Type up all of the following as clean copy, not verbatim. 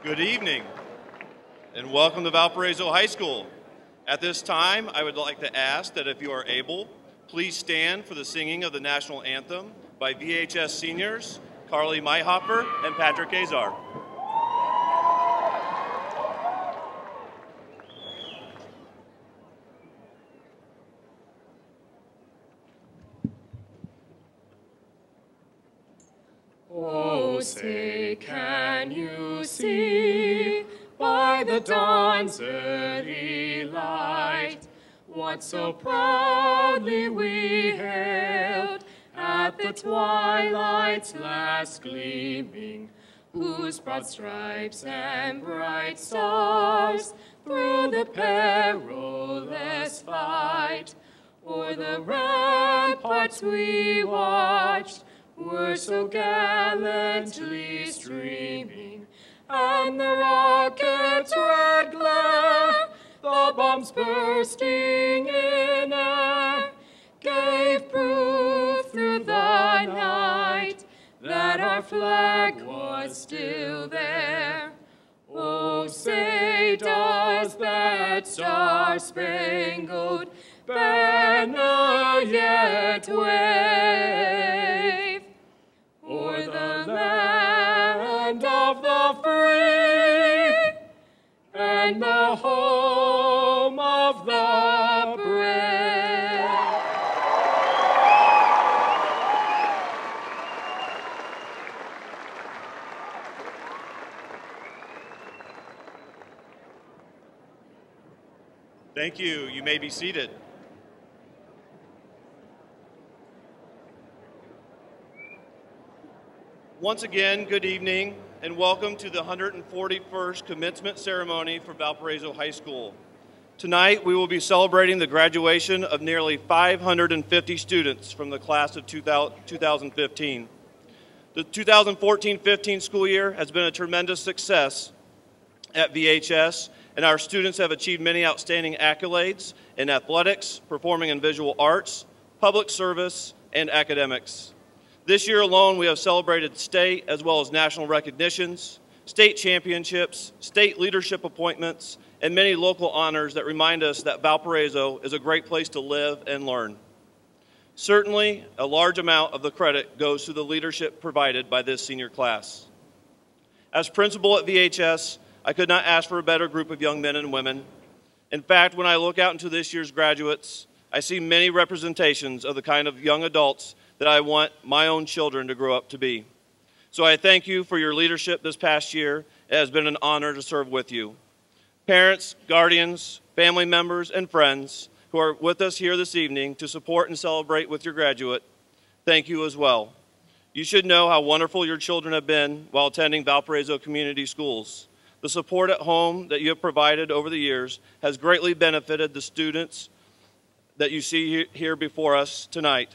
Good evening, and welcome to Valparaiso High School. At this time, I would like to ask that if you are able, please stand for the singing of the national anthem by VHS seniors Carly Mayhopper and Patrick Azar. Oh, say, can you see by the dawn's early light what so proudly we hailed at the twilight's last gleaming, whose broad stripes and bright stars through the perilous fight o'er the ramparts we watched were so gallantly streaming, and the rocket's red glare, the bombs bursting in air, gave proof through the night that our flag was still there. Oh, say, does that star-spangled banner yet wave o'er the land of the free and the home of the brave? Thank you. You may be seated. Once again, good evening, and welcome to the 141st commencement ceremony for Valparaiso High School. Tonight, we will be celebrating the graduation of nearly 550 students from the class of 2015. The 2014-15 school year has been a tremendous success at VHS, and our students have achieved many outstanding accolades in athletics, performing and visual arts, public service, and academics. This year alone, we have celebrated state as well as national recognitions, state championships, state leadership appointments, and many local honors that remind us that Valparaiso is a great place to live and learn. Certainly, a large amount of the credit goes to the leadership provided by this senior class. As principal at VHS, I could not ask for a better group of young men and women. In fact, when I look out into this year's graduates, I see many representations of the kind of young adults that I want my own children to grow up to be. So I thank you for your leadership this past year. It has been an honor to serve with you. Parents, guardians, family members, and friends who are with us here this evening to support and celebrate with your graduate, thank you as well. You should know how wonderful your children have been while attending Valparaiso Community Schools. The support at home that you have provided over the years has greatly benefited the students that you see here before us tonight,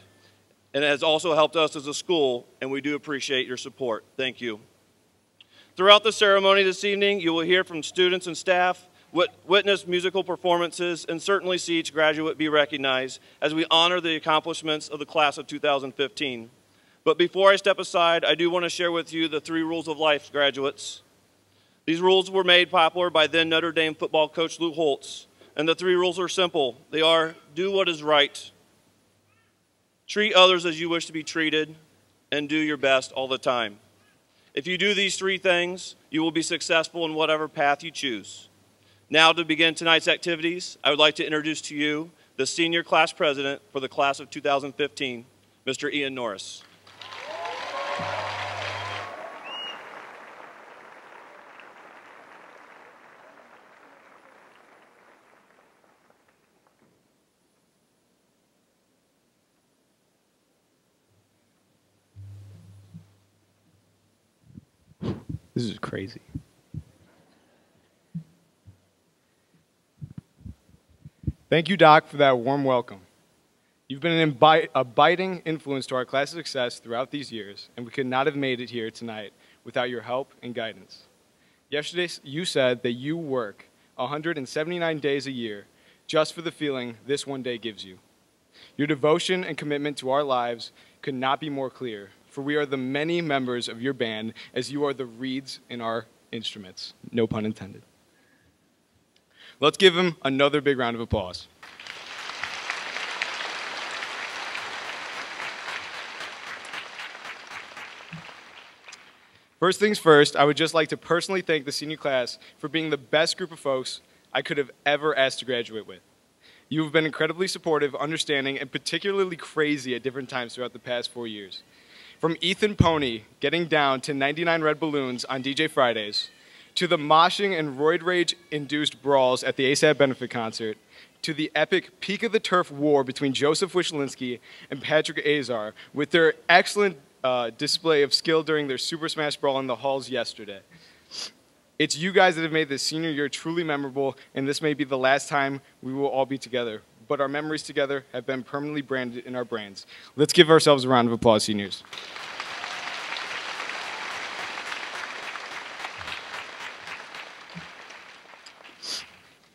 and it has also helped us as a school, and we do appreciate your support. Thank you. Throughout the ceremony this evening, you will hear from students and staff, witness musical performances, and certainly see each graduate be recognized as we honor the accomplishments of the class of 2015. But before I step aside, I do want to share with you the 3 rules of life, graduates. These rules were made popular by then Notre Dame football coach Lou Holtz, and the 3 rules are simple. They are: do what is right, treat others as you wish to be treated, and do your best all the time. If you do these 3 things, you will be successful in whatever path you choose. Now, to begin tonight's activities, I would like to introduce to you the senior class president for the class of 2015, Mr. Ian Norris. This is crazy. Thank you, Doc, for that warm welcome. You've been an abiding influence to our class's success throughout these years, and we could not have made it here tonight without your help and guidance. Yesterday, you said that you work 179 days a year just for the feeling this one day gives you. Your devotion and commitment to our lives could not be more clear, for we are the many members of your band as you are the reeds in our instruments. No pun intended. Let's give him another big round of applause. First things first, I would just like to personally thank the senior class for being the best group of folks I could have ever asked to graduate with. You have been incredibly supportive, understanding, and particularly crazy at different times throughout the past 4 years. From Ethan Pony getting down to 99 red balloons on DJ Fridays, to the moshing and roid rage-induced brawls at the ASAP benefit concert, to the epic Peak of the Turf war between Joseph Wyszynski and Patrick Azar, with their excellent display of skill during their Super Smash Brawl in the halls yesterday. It's you guys that have made this senior year truly memorable, and this may be the last time we will all be together, but our memories together have been permanently branded in our brains. Let's give ourselves a round of applause, seniors.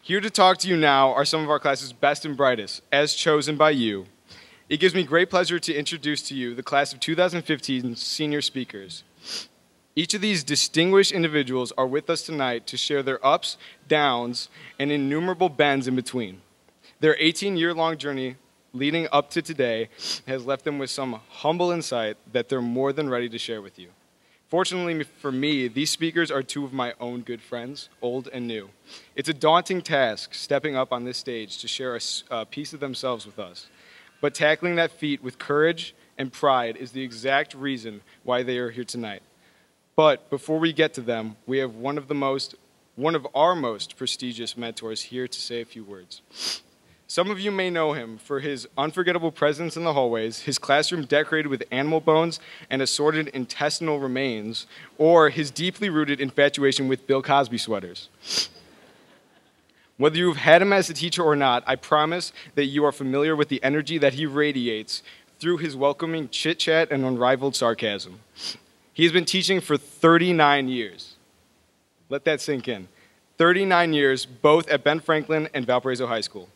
Here to talk to you now are some of our class's best and brightest, as chosen by you. It gives me great pleasure to introduce to you the class of 2015 senior speakers. Each of these distinguished individuals are with us tonight to share their ups, downs, and innumerable bends in between. Their 18-year-long journey leading up to today has left them with some humble insight that they're more than ready to share with you. Fortunately for me, these speakers are two of my own good friends, old and new. It's a daunting task stepping up on this stage to share a piece of themselves with us. But tackling that feat with courage and pride is the exact reason why they are here tonight. But before we get to them, we have one of our most prestigious mentors here to say a few words. Some of you may know him for his unforgettable presence in the hallways, his classroom decorated with animal bones and assorted intestinal remains, or his deeply rooted infatuation with Bill Cosby sweaters. Whether you've had him as a teacher or not, I promise that you are familiar with the energy that he radiates through his welcoming chit-chat and unrivaled sarcasm. He has been teaching for 39 years. Let that sink in. 39 years, both at Ben Franklin and Valparaiso High School.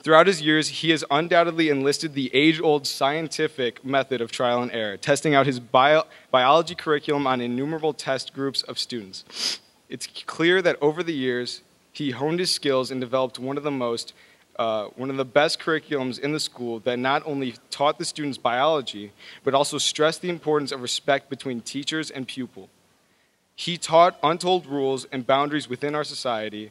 Throughout his years, he has undoubtedly enlisted the age-old scientific method of trial and error, testing out his biology curriculum on innumerable test groups of students. It's clear that over the years, he honed his skills and developed one of the best curriculums in the school that not only taught the students biology, but also stressed the importance of respect between teachers and pupil. He taught untold rules and boundaries within our society,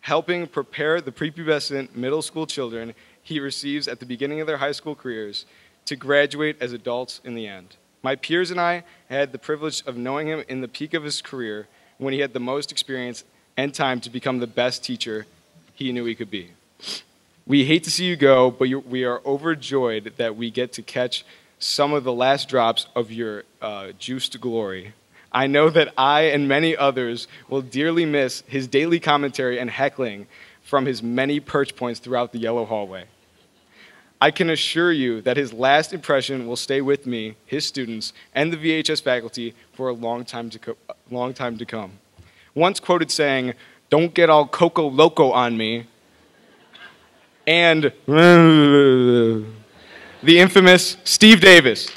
helping prepare the prepubescent middle school children he receives at the beginning of their high school careers to graduate as adults in the end. My peers and I had the privilege of knowing him in the peak of his career when he had the most experience and time to become the best teacher he knew he could be. We hate to see you go, but we are overjoyed that we get to catch some of the last drops of your juiced glory. I know that I and many others will dearly miss his daily commentary and heckling from his many perch points throughout the yellow hallway. I can assure you that his last impression will stay with me, his students, and the VHS faculty for a long time to come. Once quoted saying, "Don't get all Coco Loco on me," and the infamous Steve Davis.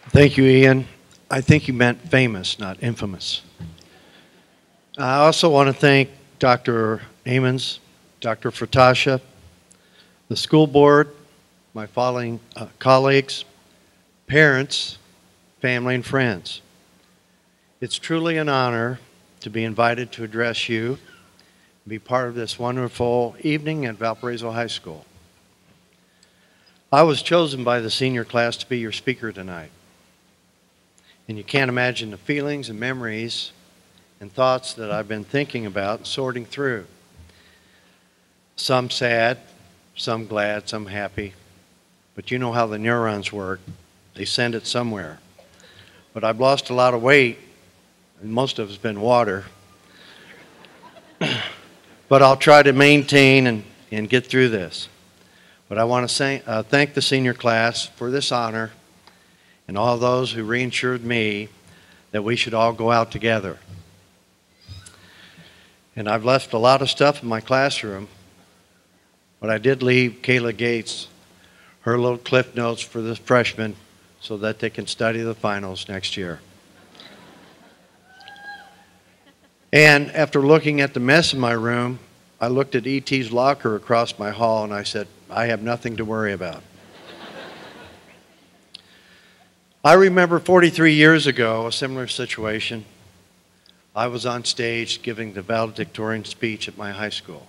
Thank you, Ian. I think you meant famous, not infamous. I also want to thank Dr. Amons, Dr. Fratasha, the school board, my following colleagues, parents, family, and friends. It's truly an honor to be invited to address you and be part of this wonderful evening at Valparaiso High School. I was chosen by the senior class to be your speaker tonight. And you can't imagine the feelings and memories and thoughts that I've been thinking about and sorting through. Some sad, some glad, some happy. But you know how the neurons work. They send it somewhere. But I've lost a lot of weight, and most of it's been water. But I'll try to maintain and get through this. But I want to thank the senior class for this honor and all those who reassured me that we should all go out together. And I've left a lot of stuff in my classroom, but I did leave Kayla Gates her little cliff notes for the freshmen so that they can study the finals next year. And after looking at the mess in my room, I looked at E.T.'s locker across my hall and I said, I have nothing to worry about. I remember 43 years ago, a similar situation. I was on stage giving the valedictorian speech at my high school.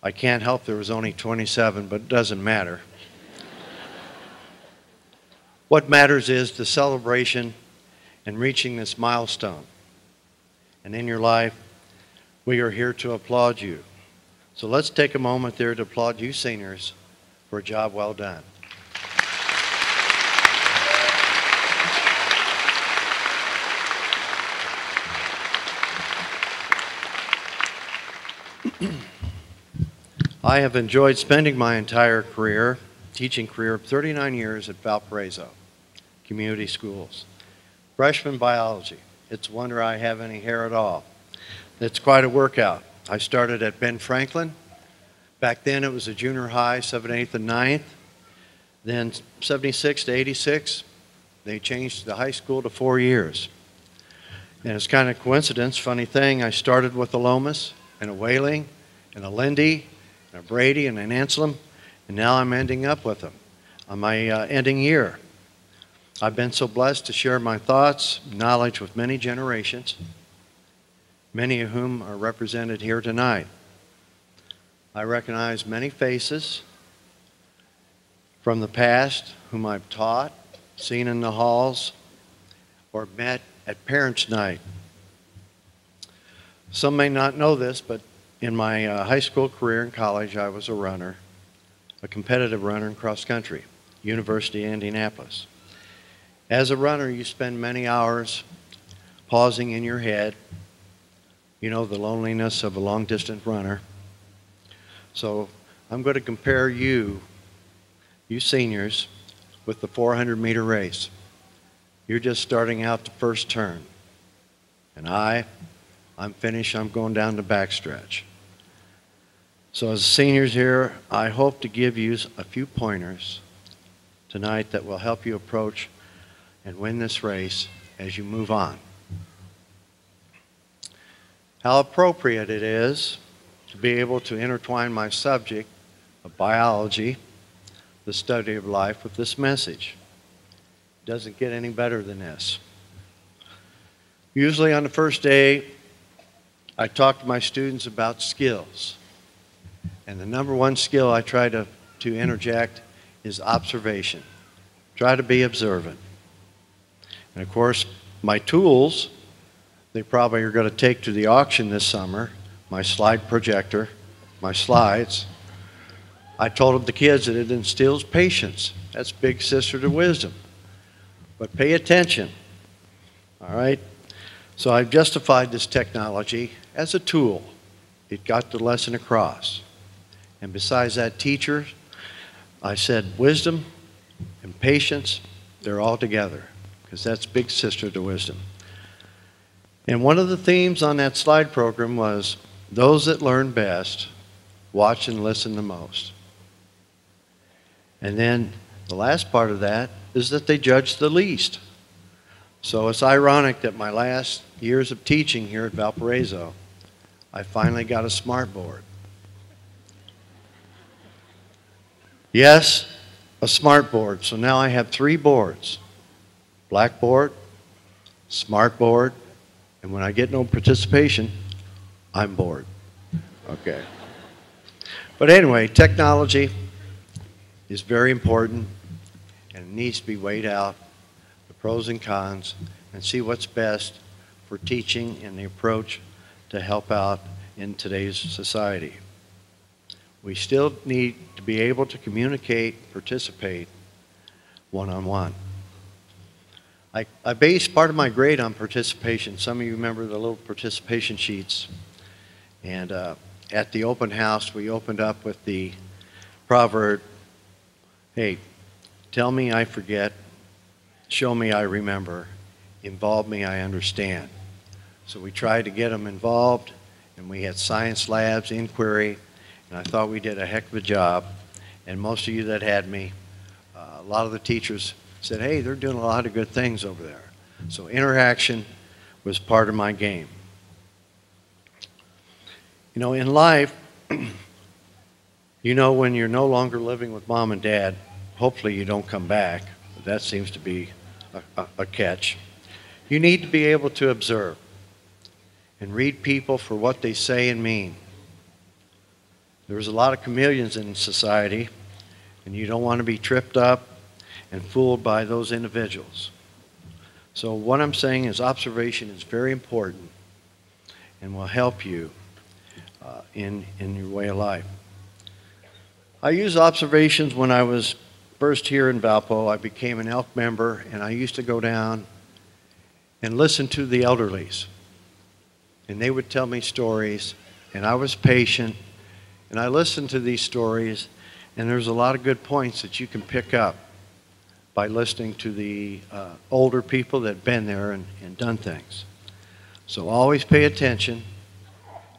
I can't help there was only 27, but it doesn't matter. What matters is the celebration and reaching this milestone. And in your life, we are here to applaud you. So let's take a moment there to applaud you seniors for a job well done. I have enjoyed spending my entire career, teaching career of 39 years at Valparaiso Community Schools. Freshman biology. It's a wonder I have any hair at all. It's quite a workout. I started at Ben Franklin. Back then it was a junior high, 7th, 8th, and 9th. Then 76 to 86, they changed the high school to 4 years. And it's kind of coincidence, funny thing, I started with a Lomas and a Whaling and a Lindy and a Brady and an Anselm, and now I'm ending up with them on my ending year. I've been so blessed to share my thoughts, knowledge with many generations, many of whom are represented here tonight. I recognize many faces from the past whom I've taught, seen in the halls, or met at Parents' Night. Some may not know this, but in my high school career and college, I was a runner, a competitive runner in cross country, University of Indianapolis. As a runner, you spend many hours pausing in your head. You know the loneliness of a long-distance runner. So I'm going to compare you seniors, with the 400-meter race. You're just starting out the first turn. And I'm finished. I'm going down the backstretch. So as seniors here, I hope to give you a few pointers tonight that will help you approach and win this race as you move on. How appropriate it is to be able to intertwine my subject of biology, the study of life, with this message. It doesn't get any better than this. Usually on the first day, I talk to my students about skills. And the number one skill I try to interject is observation. Try to be observant. And of course, my tools, they probably are going to take to the auction this summer, my slide projector, my slides. I told the kids that it instills patience. That's big sister to wisdom. But pay attention, all right? So I've justified this technology as a tool. It got the lesson across. And besides that, teacher, I said wisdom and patience, they're all together, because that's big sister to wisdom. And one of the themes on that slide program was those that learn best watch and listen the most. And then the last part of that is that they judge the least. So it's ironic that my last years of teaching here at Valparaiso, I finally got a smart board. Yes, a smart board. So now I have 3 boards. Blackboard, smart board, and when I get no participation, I'm bored. Okay. But anyway, technology is very important and it needs to be weighed out, the pros and cons, and see what's best for teaching and the approach to help out in today's society. We still need to be able to communicate, participate one-on-one. I based part of my grade on participation. Some of you remember the little participation sheets. And at the open house, we opened up with the proverb, hey, tell me I forget, show me I remember, involve me I understand. So we tried to get them involved, and we had science labs, inquiry, and I thought we did a heck of a job. And most of you that had me, a lot of the teachers said, hey, they're doing a lot of good things over there. So interaction was part of my game. You know, in life, you know, when you're no longer living with mom and dad, hopefully you don't come back. But that seems to be a catch. You need to be able to observe and read people for what they say and mean. There's a lot of chameleons in society, and you don't want to be tripped up and fooled by those individuals. So what I'm saying is observation is very important and will help you in your way of life. I used observations when I was first here in Valpo. I became an ELK member, and I used to go down and listen to the elderlies. And they would tell me stories, and I was patient, and I listened to these stories, and there's a lot of good points that you can pick up by listening to the older people that have been there and done things. So always pay attention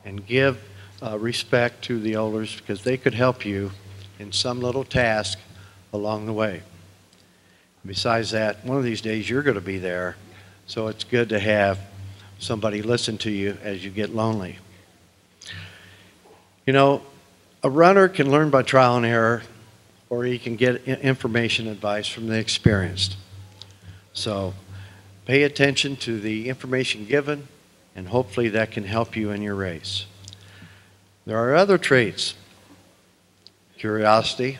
and give respect to the elders, because they could help you in some little task along the way. Besides that, one of these days you're going to be there, so it's good to have somebody listen to you as you get lonely. You know, a runner can learn by trial and error, or he can get information advice from the experienced. So pay attention to the information given, and hopefully that can help you in your race. There are other traits: curiosity,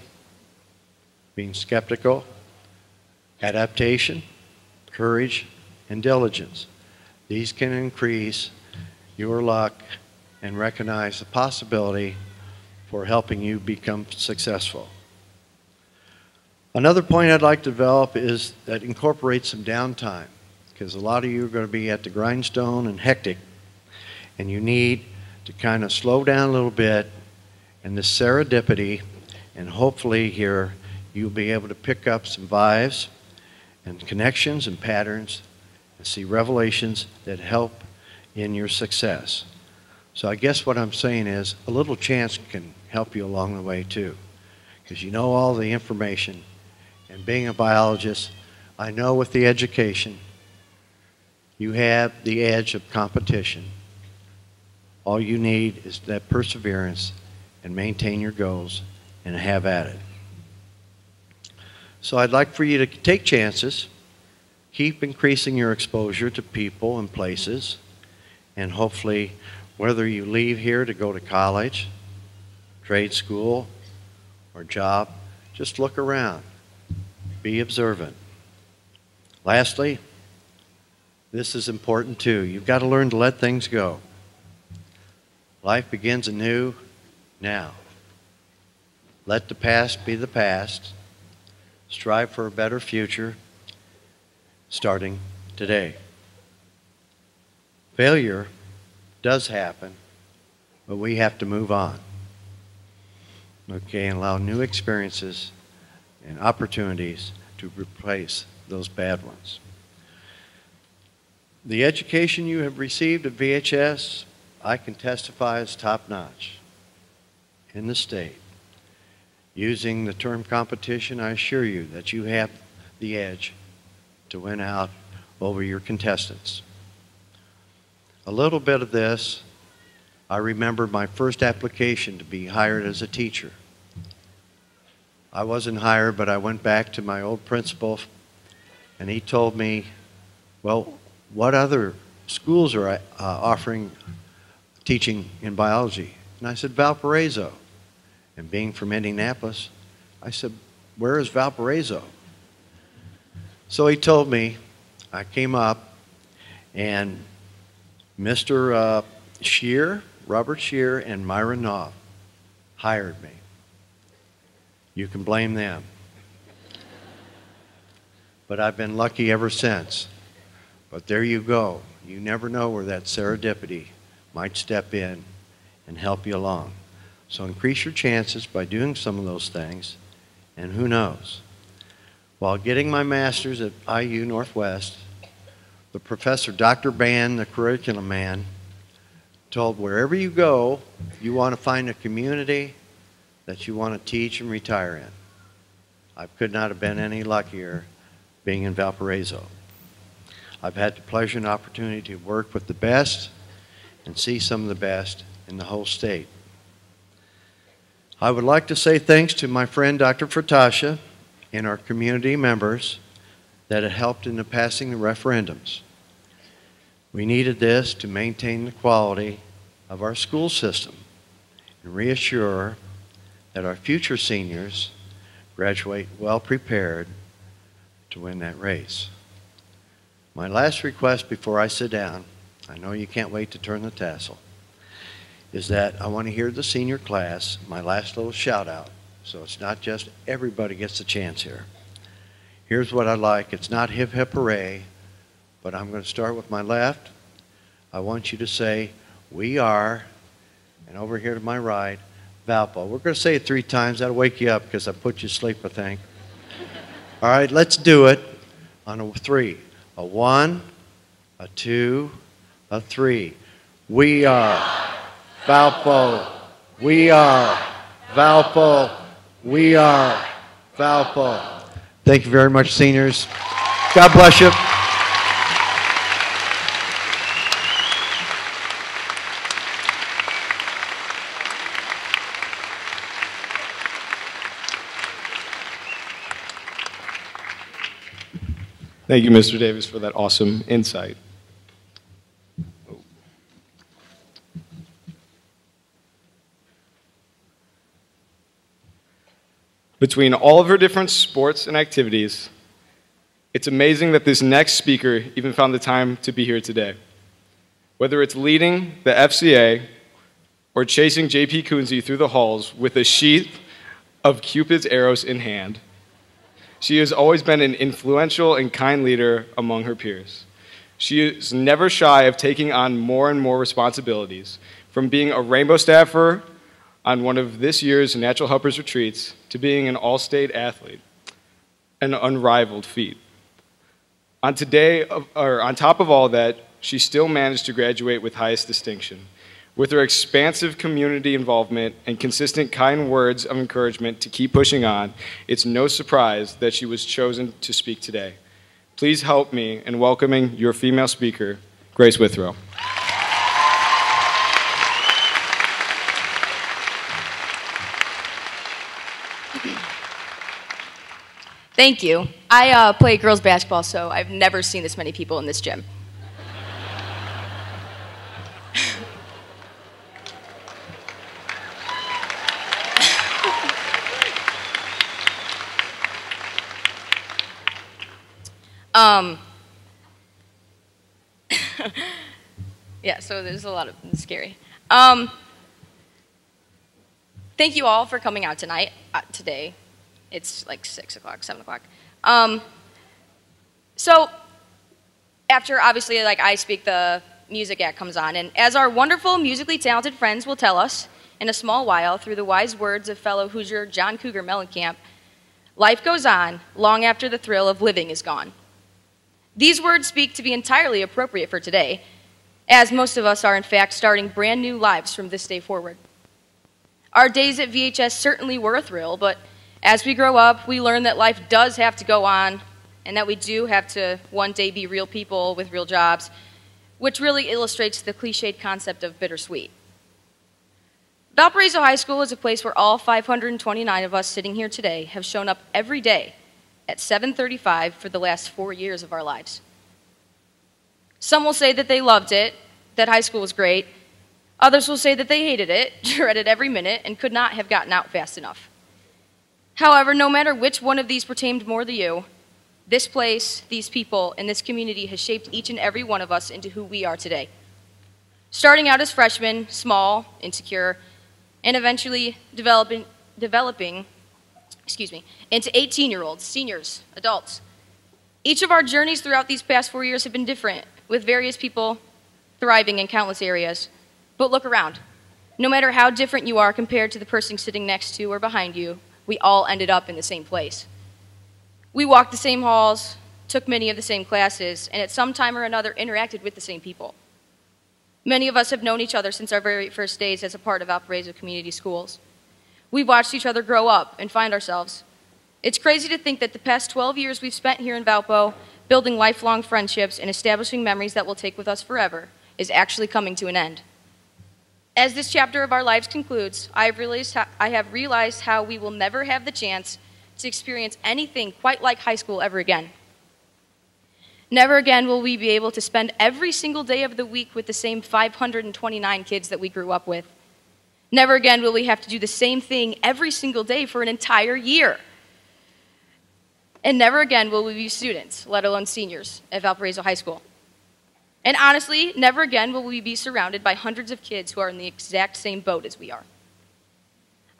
being skeptical, adaptation, courage, and diligence. These can increase your luck and recognize the possibility for helping you become successful. Another point I'd like to develop is that incorporates some downtime, because a lot of you are going to be at the grindstone and hectic, and you need to kind of slow down a little bit, and this serendipity, and hopefully here you'll be able to pick up some vibes and connections and patterns and see revelations that help in your success. So I guess what I'm saying is a little chance can help you along the way too, because you know all the information. And being a biologist, I know with the education, you have the edge of competition. All you need is that perseverance and maintain your goals and have at it. So I'd like for you to take chances, keep increasing your exposure to people and places, and hopefully whether you leave here to go to college, trade school, or job, just look around. Be observant. Lastly, this is important too. You've got to learn to let things go. Life begins anew now. Let the past be the past. Strive for a better future starting today. Failure does happen, but we have to move on. Okay, and allow new experiences and opportunities to replace those bad ones. The education you have received at VHS, I can testify is top-notch in the state. Using the term competition, I assure you that you have the edge to win out over your contestants. A little bit of this, I remember my first application to be hired as a teacher. I wasn't hired, but I went back to my old principal, and he told me, well, what other schools are offering teaching in biology? And I said, Valparaiso. And being from Indianapolis, I said, where is Valparaiso? So he told me. I came up, and Mr. Shear, Robert Shear, and Myron Knopf hired me. You can blame them. But I've been lucky ever since. But there you go. You never know where that serendipity might step in and help you along. So increase your chances by doing some of those things, and who knows. While getting my master's at IU Northwest, the professor, Dr. Ban, the curriculum man, told wherever you go, you want to find a community that you want to teach and retire in. I could not have been any luckier being in Valparaiso. I've had the pleasure and opportunity to work with the best and see some of the best in the whole state. I would like to say thanks to my friend Dr. Fratasha and our community members that have helped in the passing the referendums. We needed this to maintain the quality of our school system and reassure that our future seniors graduate well prepared to win that race. My last request before I sit down, I know you can't wait to turn the tassel, is that I want to hear the senior class, my last little shout out, so it's not just everybody gets a chance here. Here's what I like. It's not hip hip hooray, but I'm going to start with my left. I want you to say, we are, and over here to my right, Valpo. We're going to say it 3 times. That'll wake you up because I put you to sleep, I think. All right, let's do it on a 3. A 1, a 2, a 3. We are Valpo. We are Valpo. We are Valpo. Thank you very much, seniors. God bless you. Thank you, Mr. Davis, for that awesome insight. Between all of her different sports and activities, it's amazing that this next speaker even found the time to be here today. Whether it's leading the FCA or chasing JP Coonsey through the halls with a sheath of Cupid's arrows in hand, she has always been an influential and kind leader among her peers. She is never shy of taking on more and more responsibilities, from being a rainbow staffer on one of this year's Natural Helpers Retreats to being an all-state athlete, an unrivaled feat. On top of all that, she still managed to graduate with highest distinction. With her expansive community involvement and consistent kind words of encouragement to keep pushing on, it's no surprise that she was chosen to speak today. Please help me in welcoming your female speaker, Grace Withrow. Thank you. I play girls basketball, so I've never seen this many people in this gym. Yeah, so there's a lot of, it's scary. Thank you all for coming out tonight, today. It's like 6 o'clock, 7 o'clock. So after, obviously, like I speak, the music act comes on, and as our wonderful musically talented friends will tell us in a small while through the wise words of fellow Hoosier John Cougar Mellencamp, life goes on long after the thrill of living is gone. These words speak to be entirely appropriate for today, as most of us are in fact starting brand new lives from this day forward. Our days at VHS certainly were a thrill, but as we grow up, we learn that life does have to go on, and that we do have to one day be real people with real jobs, which really illustrates the cliched concept of bittersweet. Valparaiso High School is a place where all 529 of us sitting here today have shown up every day at 7:35 for the last 4 years of our lives. Some will say that they loved it, that high school was great. Others will say that they hated it, dreaded every minute, and could not have gotten out fast enough. However, no matter which one of these pertained more to you, this place, these people, and this community has shaped each and every one of us into who we are today. Starting out as freshmen, small, insecure, and eventually developing into 18-year-olds, seniors, adults. Each of our journeys throughout these past 4 years have been different, with various people thriving in countless areas. But look around. No matter how different you are compared to the person sitting next to or behind you, we all ended up in the same place. We walked the same halls, took many of the same classes, and at some time or another interacted with the same people. Many of us have known each other since our very first days as a part of Valparaiso Community Schools. We've watched each other grow up and find ourselves. It's crazy to think that the past 12 years we've spent here in Valpo, building lifelong friendships and establishing memories that will take with us forever, is actually coming to an end. As this chapter of our lives concludes, I have realized how we will never have the chance to experience anything quite like high school ever again. Never again will we be able to spend every single day of the week with the same 529 kids that we grew up with. Never again will we have to do the same thing every single day for an entire year. And never again will we be students, let alone seniors, at Valparaiso High School. And honestly, never again will we be surrounded by hundreds of kids who are in the exact same boat as we are.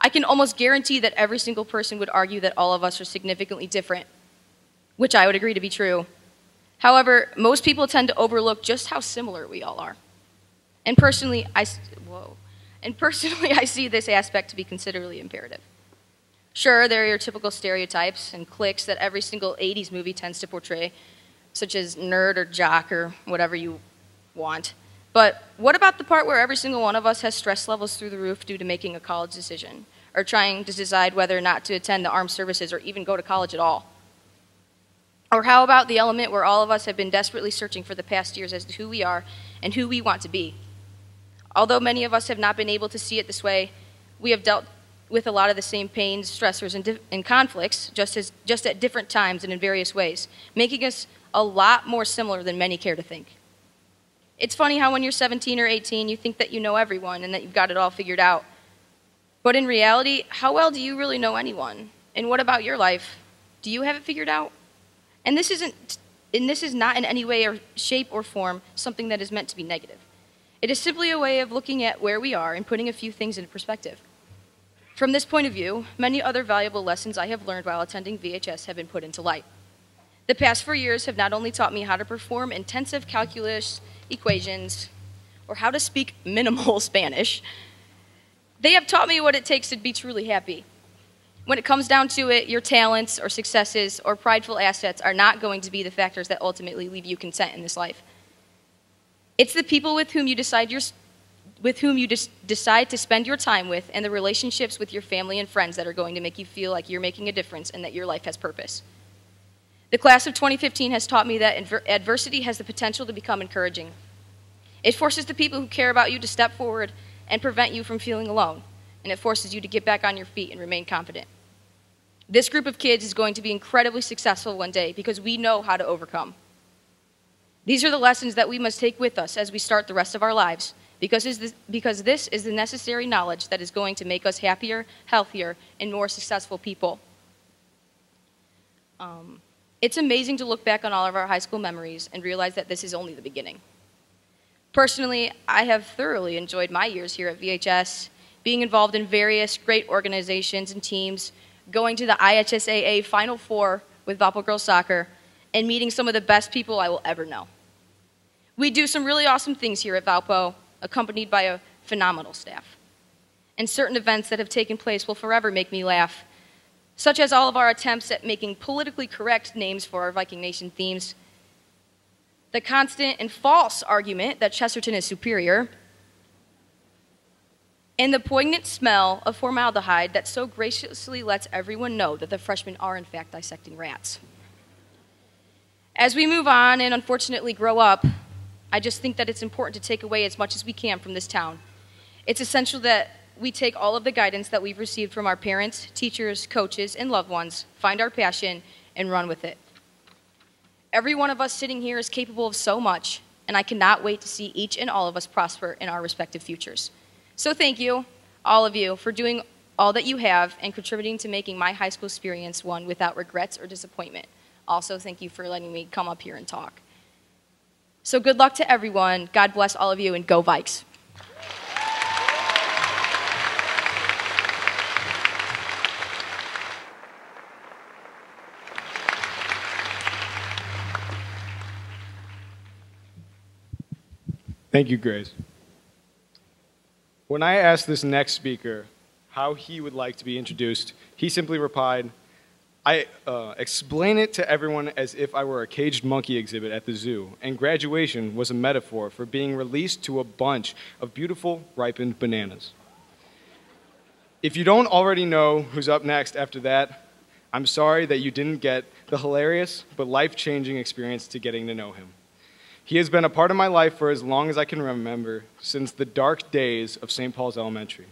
I can almost guarantee that every single person would argue that all of us are significantly different, which I would agree to be true. However, most people tend to overlook just how similar we all are. And personally, I see this aspect to be considerably imperative. Sure, there are your typical stereotypes and cliques that every single 80s movie tends to portray, such as nerd or jock or whatever you want. But what about the part where every single one of us has stress levels through the roof due to making a college decision, or trying to decide whether or not to attend the armed services or even go to college at all? Or how about the element where all of us have been desperately searching for the past years as to who we are and who we want to be? Although many of us have not been able to see it this way, we have dealt with a lot of the same pains, stressors, and conflicts, just at different times and in various ways, making us a lot more similar than many care to think. It's funny how when you're 17 or 18, you think that you know everyone and that you've got it all figured out. But in reality, how well do you really know anyone? And what about your life? Do you have it figured out? And this is not in any way or shape or form something that is meant to be negative. It is simply a way of looking at where we are and putting a few things into perspective. From this point of view, many other valuable lessons I have learned while attending VHS have been put into light. The past 4 years have not only taught me how to perform intensive calculus equations or how to speak minimal Spanish, they have taught me what it takes to be truly happy. When it comes down to it, your talents or successes or prideful assets are not going to be the factors that ultimately leave you content in this life. It's the people with whom you decide to spend your time with and the relationships with your family and friends that are going to make you feel like you're making a difference and that your life has purpose. The class of 2015 has taught me that adversity has the potential to become encouraging. It forces the people who care about you to step forward and prevent you from feeling alone, and it forces you to get back on your feet and remain confident. This group of kids is going to be incredibly successful one day because we know how to overcome. These are the lessons that we must take with us as we start the rest of our lives, because this is the necessary knowledge that is going to make us happier, healthier, and more successful people. It's amazing to look back on all of our high school memories and realize that this is only the beginning. Personally, I have thoroughly enjoyed my years here at VHS, being involved in various great organizations and teams, going to the IHSAA Final Four with Valpo Girls Soccer, and meeting some of the best people I will ever know. We do some really awesome things here at Valpo, accompanied by a phenomenal staff. And certain events that have taken place will forever make me laugh, such as all of our attempts at making politically correct names for our Viking Nation themes, the constant and false argument that Chesterton is superior, and the poignant smell of formaldehyde that so graciously lets everyone know that the freshmen are in fact dissecting rats. As we move on and unfortunately grow up, I just think that it's important to take away as much as we can from this town. It's essential that we take all of the guidance that we've received from our parents, teachers, coaches, and loved ones, find our passion, and run with it. Every one of us sitting here is capable of so much, and I cannot wait to see each and all of us prosper in our respective futures. So thank you, all of you, for doing all that you have and contributing to making my high school experience one without regrets or disappointment. Also, thank you for letting me come up here and talk. So good luck to everyone. God bless all of you, and go Vikes. Thank you, Grace. When I asked this next speaker how he would like to be introduced, he simply replied, I explain it to everyone as if I were a caged monkey exhibit at the zoo, and graduation was a metaphor for being released to a bunch of beautiful, ripened bananas. If you don't already know who's up next after that, I'm sorry that you didn't get the hilarious but life-changing experience to getting to know him. He has been a part of my life for as long as I can remember, since the dark days of St. Paul's Elementary.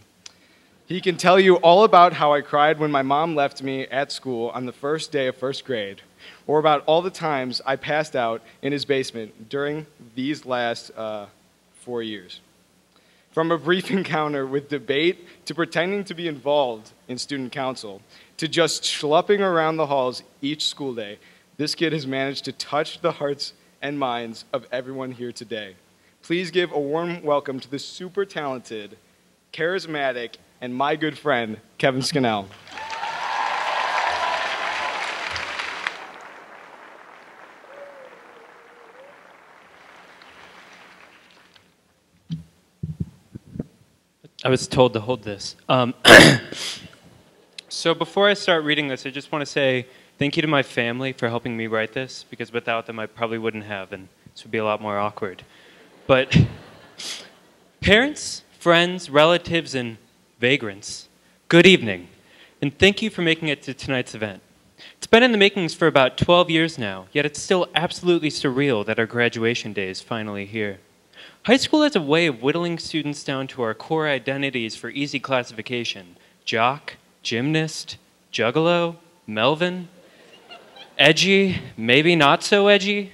He can tell you all about how I cried when my mom left me at school on the first day of first grade, or about all the times I passed out in his basement during these last 4 years. From a brief encounter with debate to pretending to be involved in student council, to just schlepping around the halls each school day, this kid has managed to touch the hearts and minds of everyone here today. Please give a warm welcome to the super talented, charismatic, and my good friend, Kevin Scannell. I was told to hold this. So before I start reading this, I just want to say thank you to my family for helping me write this, because without them I probably wouldn't have, and this would be a lot more awkward. But parents, friends, relatives, and vagrants, good evening, and thank you for making it to tonight's event. It's been in the makings for about 12 years now, yet it's still absolutely surreal that our graduation day is finally here. High school has a way of whittling students down to our core identities for easy classification: jock, gymnast, juggalo, Melvin, edgy, maybe not so edgy,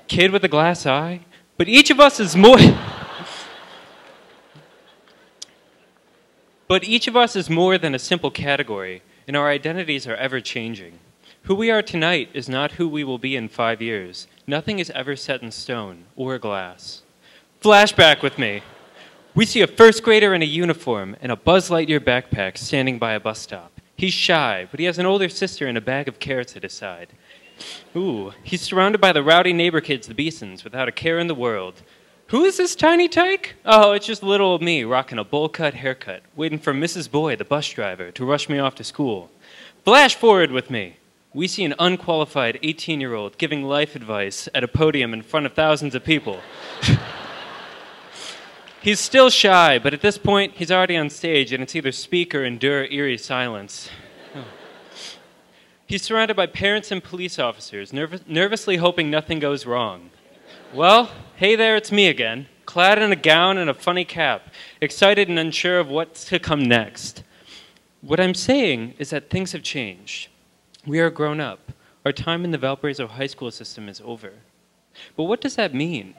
kid with a glass eye, but each of us is more... But each of us is more than a simple category, and our identities are ever-changing. Who we are tonight is not who we will be in 5 years. Nothing is ever set in stone or glass. Flashback with me. We see a first grader in a uniform and a Buzz Lightyear backpack standing by a bus stop. He's shy, but he has an older sister and a bag of carrots at his side. Ooh, he's surrounded by the rowdy neighbor kids, the Beesons, without a care in the world. Who is this tiny tyke? Oh, it's just little old me rocking a bowl-cut haircut, waiting for Mrs. Boy, the bus driver, to rush me off to school. Flash forward with me. We see an unqualified 18-year-old giving life advice at a podium in front of thousands of people. He's still shy, but at this point, he's already on stage, and it's either speak or endure eerie silence. Oh. He's surrounded by parents and police officers, nervously hoping nothing goes wrong. Well, hey there, it's me again, clad in a gown and a funny cap, excited and unsure of what's to come next. What I'm saying is that things have changed. We are grown up. Our time in the Valparaiso high school system is over. But what does that mean?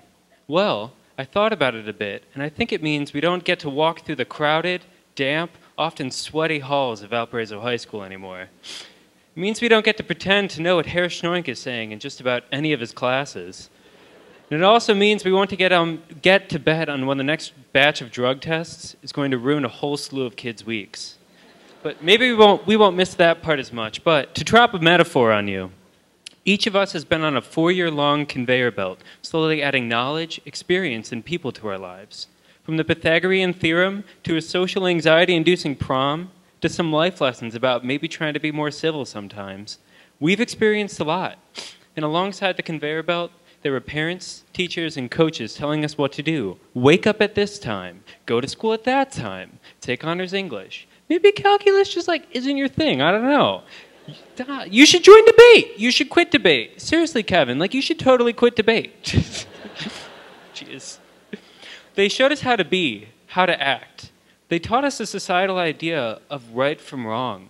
Well, I thought about it a bit, and I think it means we don't get to walk through the crowded, damp, often sweaty halls of Valparaiso High School anymore. It means we don't get to pretend to know what Herr Schnoink is saying in just about any of his classes. And it also means we want to get to bed on when the next batch of drug tests is going to ruin a whole slew of kids' weeks. But maybe we won't miss that part as much. But to drop a metaphor on you, each of us has been on a 4-year-long conveyor belt, slowly adding knowledge, experience, and people to our lives. From the Pythagorean theorem to a social anxiety-inducing prom to some life lessons about maybe trying to be more civil sometimes. We've experienced a lot. And alongside the conveyor belt, there were parents, teachers, and coaches telling us what to do. Wake up at this time. Go to school at that time. Take honors English. Maybe calculus just isn't your thing. I don't know. You should join debate. You should quit debate. Seriously, Kevin, you should totally quit debate. Jeez. They showed us how to be, how to act. They taught us the societal idea of right from wrong.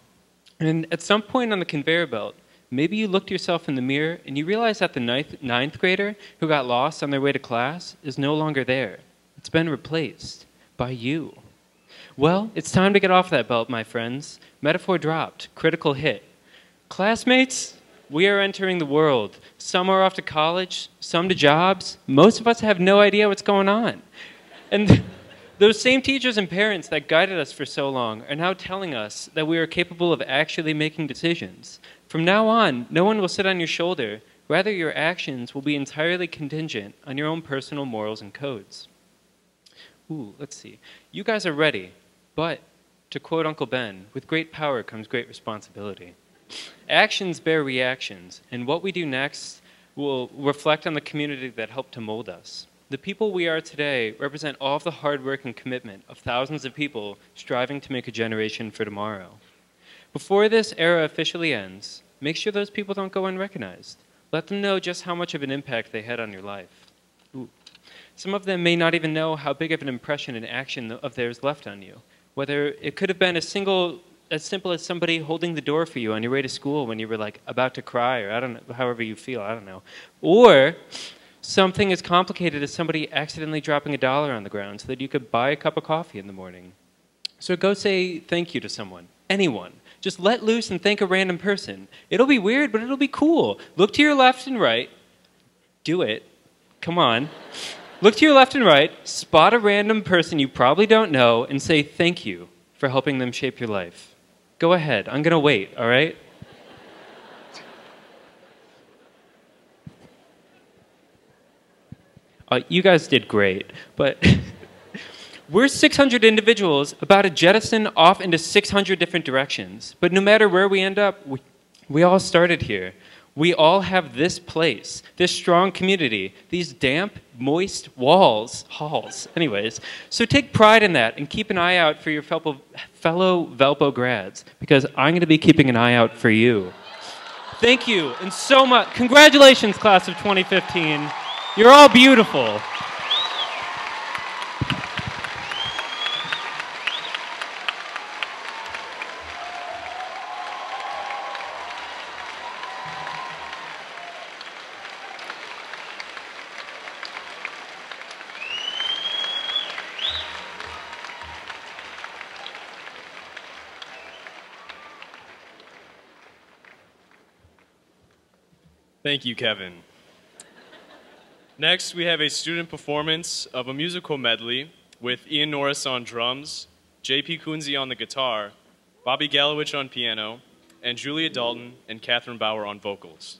And at some point on the conveyor belt, maybe you looked yourself in the mirror and you realized that the ninth grader who got lost on their way to class is no longer there. It's been replaced by you. Well, it's time to get off that belt, my friends. Metaphor dropped. Critical hit. Classmates, we are entering the world. Some are off to college, some to jobs. Most of us have no idea what's going on. And those same teachers and parents that guided us for so long are now telling us that we are capable of actually making decisions. From now on, no one will sit on your shoulder. Rather, your actions will be entirely contingent on your own personal morals and codes. Ooh, let's see. You guys are ready, but, to quote Uncle Ben, with great power comes great responsibility. Actions bear reactions, and what we do next will reflect on the community that helped to mold us. The people we are today represent all of the hard work and commitment of thousands of people striving to make a generation for tomorrow. Before this era officially ends, make sure those people don't go unrecognized. Let them know just how much of an impact they had on your life. Ooh. Some of them may not even know how big of an impression and action of theirs left on you. Whether it could have been as simple as somebody holding the door for you on your way to school when you were like about to cry, or I don't know, however you feel, I don't know. Or something as complicated as somebody accidentally dropping $1 on the ground so that you could buy a cup of coffee in the morning. So go say thank you to someone, anyone. Just let loose and thank a random person. It'll be weird, but it'll be cool. Look to your left and right. Do it. Come on. Look to your left and right, spot a random person you probably don't know, and say thank you for helping them shape your life. Go ahead. I'm going to wait, all right? You guys did great, but we're 600 individuals about to jettison off into 600 different directions. But no matter where we end up, we all started here. We all have this place, this strong community, these damp, moist halls. Anyways, so take pride in that and keep an eye out for your fellow Valpo grads, because I'm going to be keeping an eye out for you. Thank you, and so much. Congratulations, class of 2015. You're all beautiful. Thank you, Kevin. Next, we have a student performance of a musical medley with Ian Norris on drums, J.P. Kunze on the guitar, Bobby Gallowich on piano, and Julia Dalton and Catherine Bauer on vocals.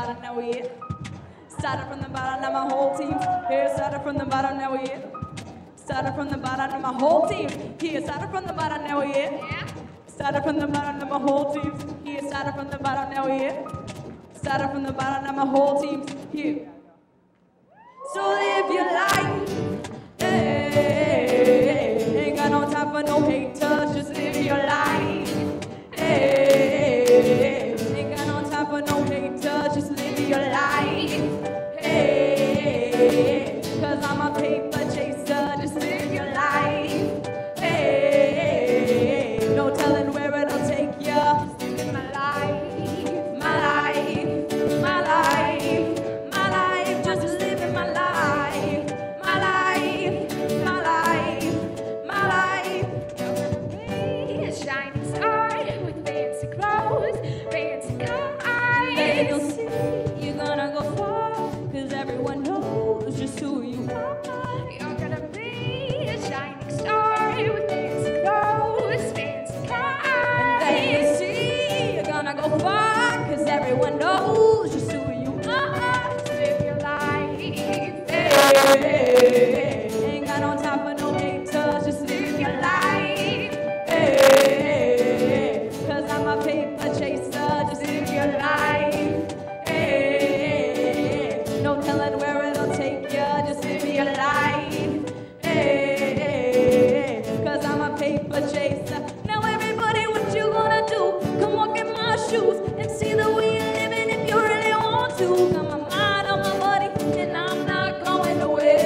bottom, now we here. Started from the bottom, now my whole team's here. Started from the bottom, now we here. Started from the bottom, now my whole team's here. Started from the bottom, now we here. Started from the bottom, now my whole team's here. Started from the bottom, now we here. Started from the bottom, now my whole team's here. So live your life. Hey, ain't got no time for no haters. Just live your life. Hey, ain't got no time for no haters. Just live your life. Hey, 'cause I'm a paper chaser. Just live your life. Hey, no telling where it'll take ya. Just living my life, my life, my life, my life. Just living my life, my life, my life, my life. Be a shining star with fancy clothes, fancy cars. Then you'll see you're gonna go far, 'cause everyone knows just who you are. You're gonna be a shining star with fancy clothes, fancy cars. Then you see you're gonna go far, 'cause everyone knows just who you are. Live your life. Hey, ain't got no time for no haters, just live your life. Hey, 'cause I'm a paper chaser, just live your life. Hey, no telling where it'll take ya, just live your life. Hey, 'cause I'm a paper chaser. Now everybody, what you gonna do? Come walk in my shoes and see the way you're living if you really want to. Got my mind on my money and I'm not going away.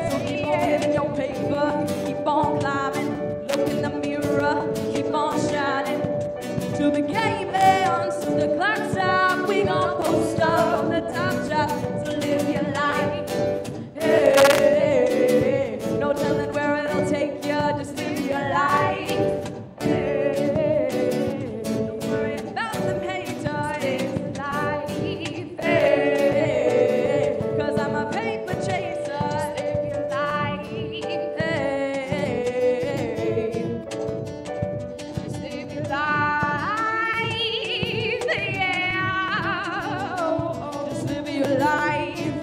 So keep on living your paper, keep on climbing, look in the mirror, keep on shining. To the game ends, to the clock's out, we gon' post up on the top shot. So live your life. Hey, no telling where it'll take ya, just live your life. Hey, don't worry about them haters. Life. Hey, 'cause I'm a paper chaser. Live your life. Hey, Just live your life. Yeah. just live your life,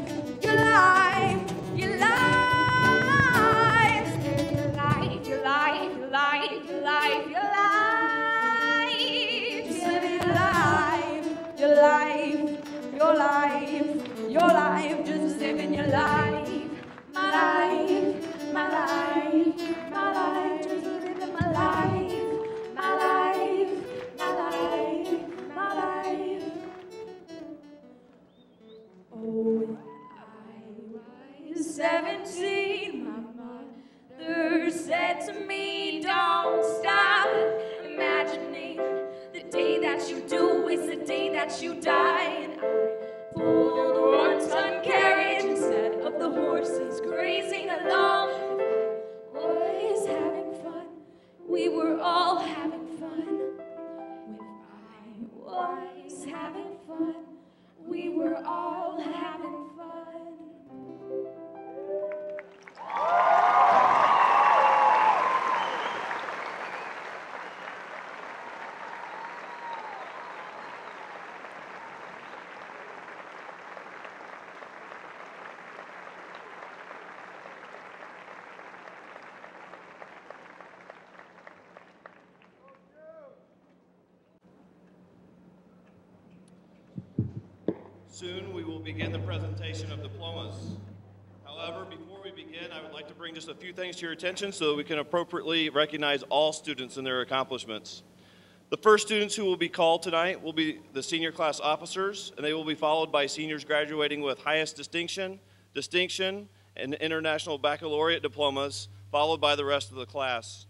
your life, your life. Live your life, your life, your life, your life, your life. Just live your life, your life, your life, your life. Just living your life, my life, my life, my life. Just living my life, my life, my life, my life. Oh, when I was 17, my mother said to me, don't stop imagining the day that you do is the day that you die. And I pulled a one-ton carriage instead of the horses grazing along. I was having fun, we were all having fun. When I was having fun, we were all having fun. Soon we will begin the presentation of diplomas. However, before we begin, I would like to bring just a few things to your attention so that we can appropriately recognize all students and their accomplishments. The first students who will be called tonight will be the senior class officers, and they will be followed by seniors graduating with highest distinction, and international baccalaureate diplomas, followed by the rest of the class.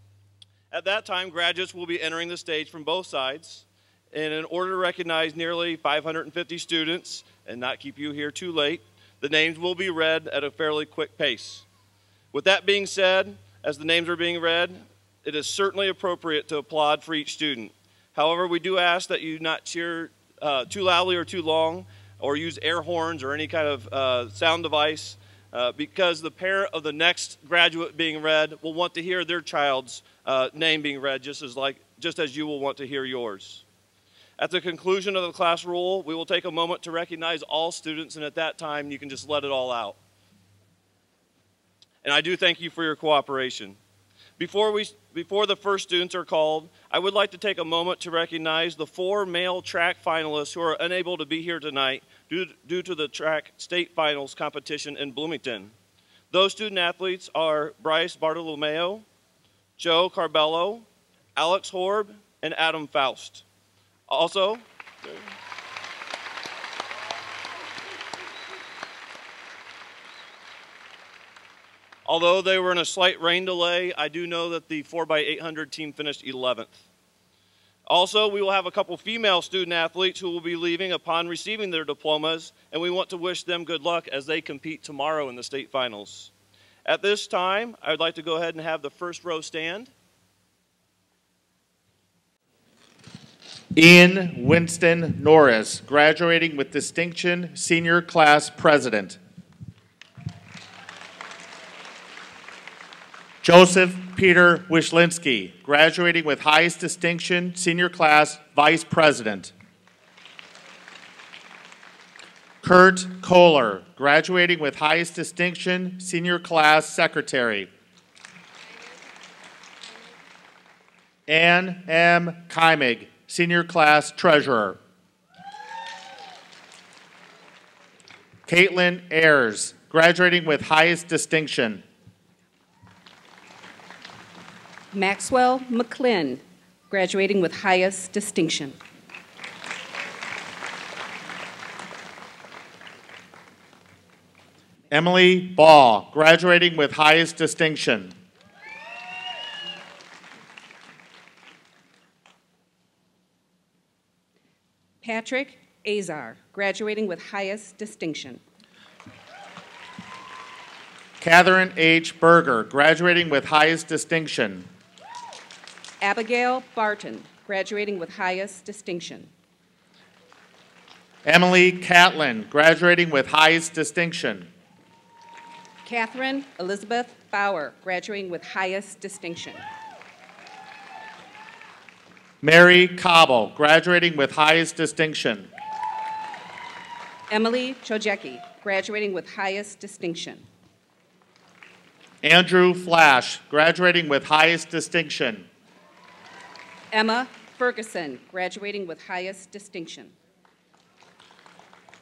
At that time, graduates will be entering the stage from both sides. And in order to recognize nearly 550 students and not keep you here too late, the names will be read at a fairly quick pace. With that being said, as the names are being read, it is certainly appropriate to applaud for each student. However, we do ask that you not cheer too loudly or too long, or use air horns or any kind of sound device, because the parent of the next graduate being read will want to hear their child's name being read just as you will want to hear yours. At the conclusion of the class roll, we will take a moment to recognize all students, and at that time, you can just let it all out. And I do thank you for your cooperation. Before the first students are called, I would like to take a moment to recognize the 4 male track finalists who are unable to be here tonight due to the track state finals competition in Bloomington. Those student athletes are Bryce Bartolomeo, Joe Carbello, Alex Horb, and Adam Faust. Also, although they were in a slight rain delay, I do know that the 4x800 team finished 11th. Also, we will have a couple female student athletes who will be leaving upon receiving their diplomas, and we want to wish them good luck as they compete tomorrow in the state finals. At this time, I would like to go ahead and have the first row stand. Ian Winston Norris, graduating with distinction, senior class president. Joseph Peter Wyszlinski, graduating with highest distinction, senior class vice president. Kurt Kohler, graduating with highest distinction, senior class secretary. Ann M. Keimig, senior class treasurer. Caitlin Ayers, graduating with highest distinction. Maxwell McClin, graduating with highest distinction. Emily Ball, graduating with highest distinction. Patrick Azar, graduating with highest distinction. Catherine H. Berger, graduating with highest distinction. Abigail Barton, graduating with highest distinction. Emily Catlin, graduating with highest distinction. Catherine Elizabeth Bauer, graduating with highest distinction. Mary Cobble, graduating with highest distinction. Emily Chojecki, graduating with highest distinction. Andrew Flash, graduating with highest distinction. Emma Ferguson, graduating with highest distinction.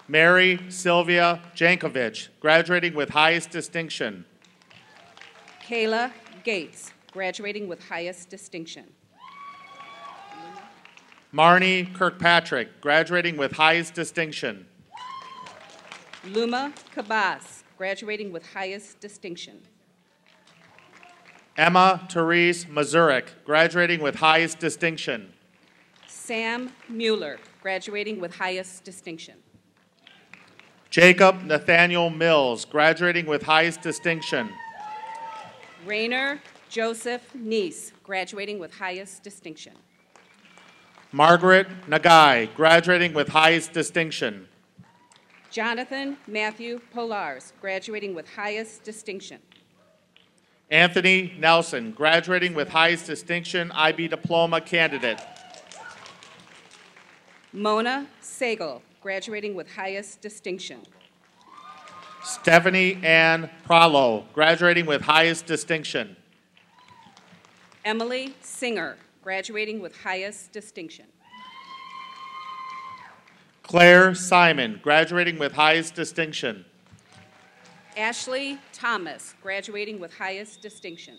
Mary Sylvia Jankovic, graduating with highest distinction. Kayla Gates, graduating with highest distinction. Marnie Kirkpatrick, graduating with highest distinction. Luma Kabas, graduating with highest distinction. Emma Therese Mazurek, graduating with highest distinction. Sam Mueller, graduating with highest distinction. Jacob Nathaniel Mills, graduating with highest distinction. Rainer Joseph Neese, graduating with highest distinction. Margaret Nagai, graduating with highest distinction. Jonathan Matthew Polars, graduating with highest distinction. Anthony Nelson, graduating with highest distinction, IB diploma candidate. Mona Sagal, graduating with highest distinction. Stephanie Ann Pralo, graduating with highest distinction. Emily Singer, graduating with highest distinction. Claire Simon, graduating with highest distinction. Ashley Thomas, graduating with highest distinction.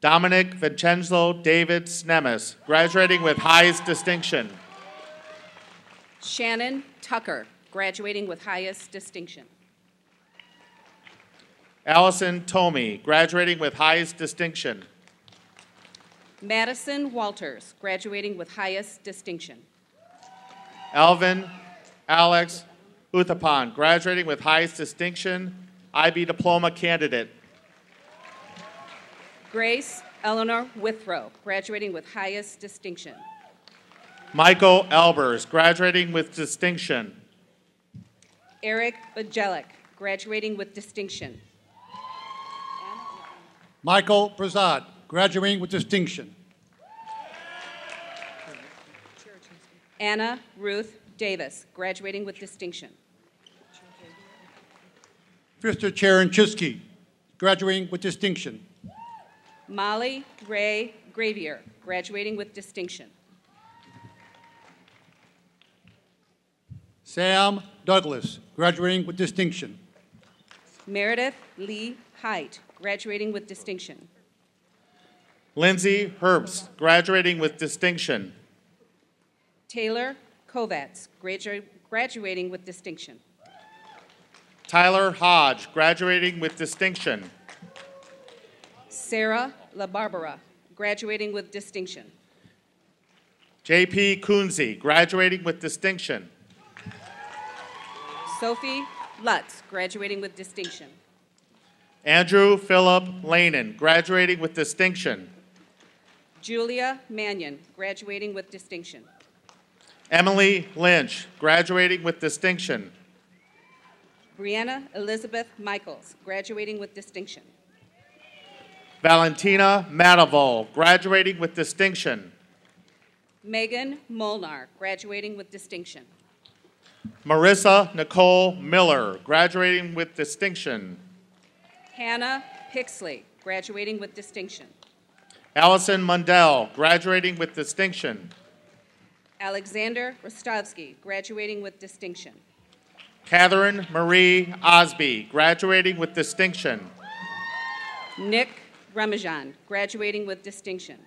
Dominic Vincenzo David Snemis, graduating with highest distinction. Shannon Tucker, graduating with highest distinction. Allison Tomey, graduating with highest distinction. Madison Walters, graduating with highest distinction. Alvin Alex Uthapan, graduating with highest distinction, IB diploma candidate. Grace Eleanor Withrow, graduating with highest distinction. Michael Albers, graduating with distinction. Eric Bajelic, graduating with distinction. Michael Brazad, graduating with distinction. Anna Ruth Davis, graduating with distinction. Mr. Charanchiski, graduating with distinction. Molly Ray Gravier, graduating with distinction. Sam Douglas, graduating with distinction. Meredith Lee Height, graduating with distinction. Lindsay Herbst, graduating with distinction. Taylor Kovatz, graduating with distinction. Tyler Hodge, graduating with distinction. Sarah LaBarbera, graduating with distinction. J.P. Kunze, graduating with distinction. Sophie Lutz, graduating with distinction. Andrew Philip Lanin, graduating with distinction. Julia Mannion, graduating with distinction. Emily Lynch, graduating with distinction. Brianna Elizabeth Michaels, graduating with distinction. Valentina Madavol, graduating with distinction. Megan Molnar, graduating with distinction. Marissa Nicole Miller, graduating with distinction. Hannah Pixley, graduating with distinction. Allison Mundell, graduating with distinction. Alexander Rostovsky, graduating with distinction. Catherine Marie Osby, graduating with distinction. Nick Ramajan, graduating with distinction.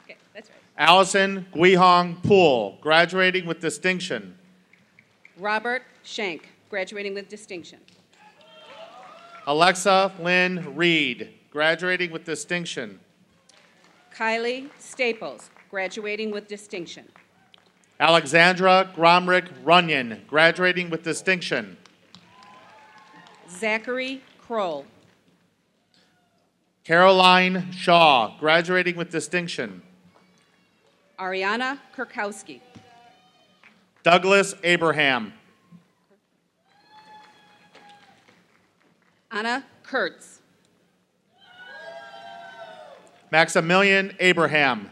Okay, that's right. Allison Guihong Poole, graduating with distinction. Robert Shank, graduating with distinction. Alexa Lynn Reed, graduating with distinction. Kylie Staples, graduating with distinction. Alexandra Gromrick Runyon, graduating with distinction. Zachary Kroll. Caroline Shaw, graduating with distinction. Ariana Kurkowski. Douglas Abraham. Anna Kurtz. Maximilian Abraham.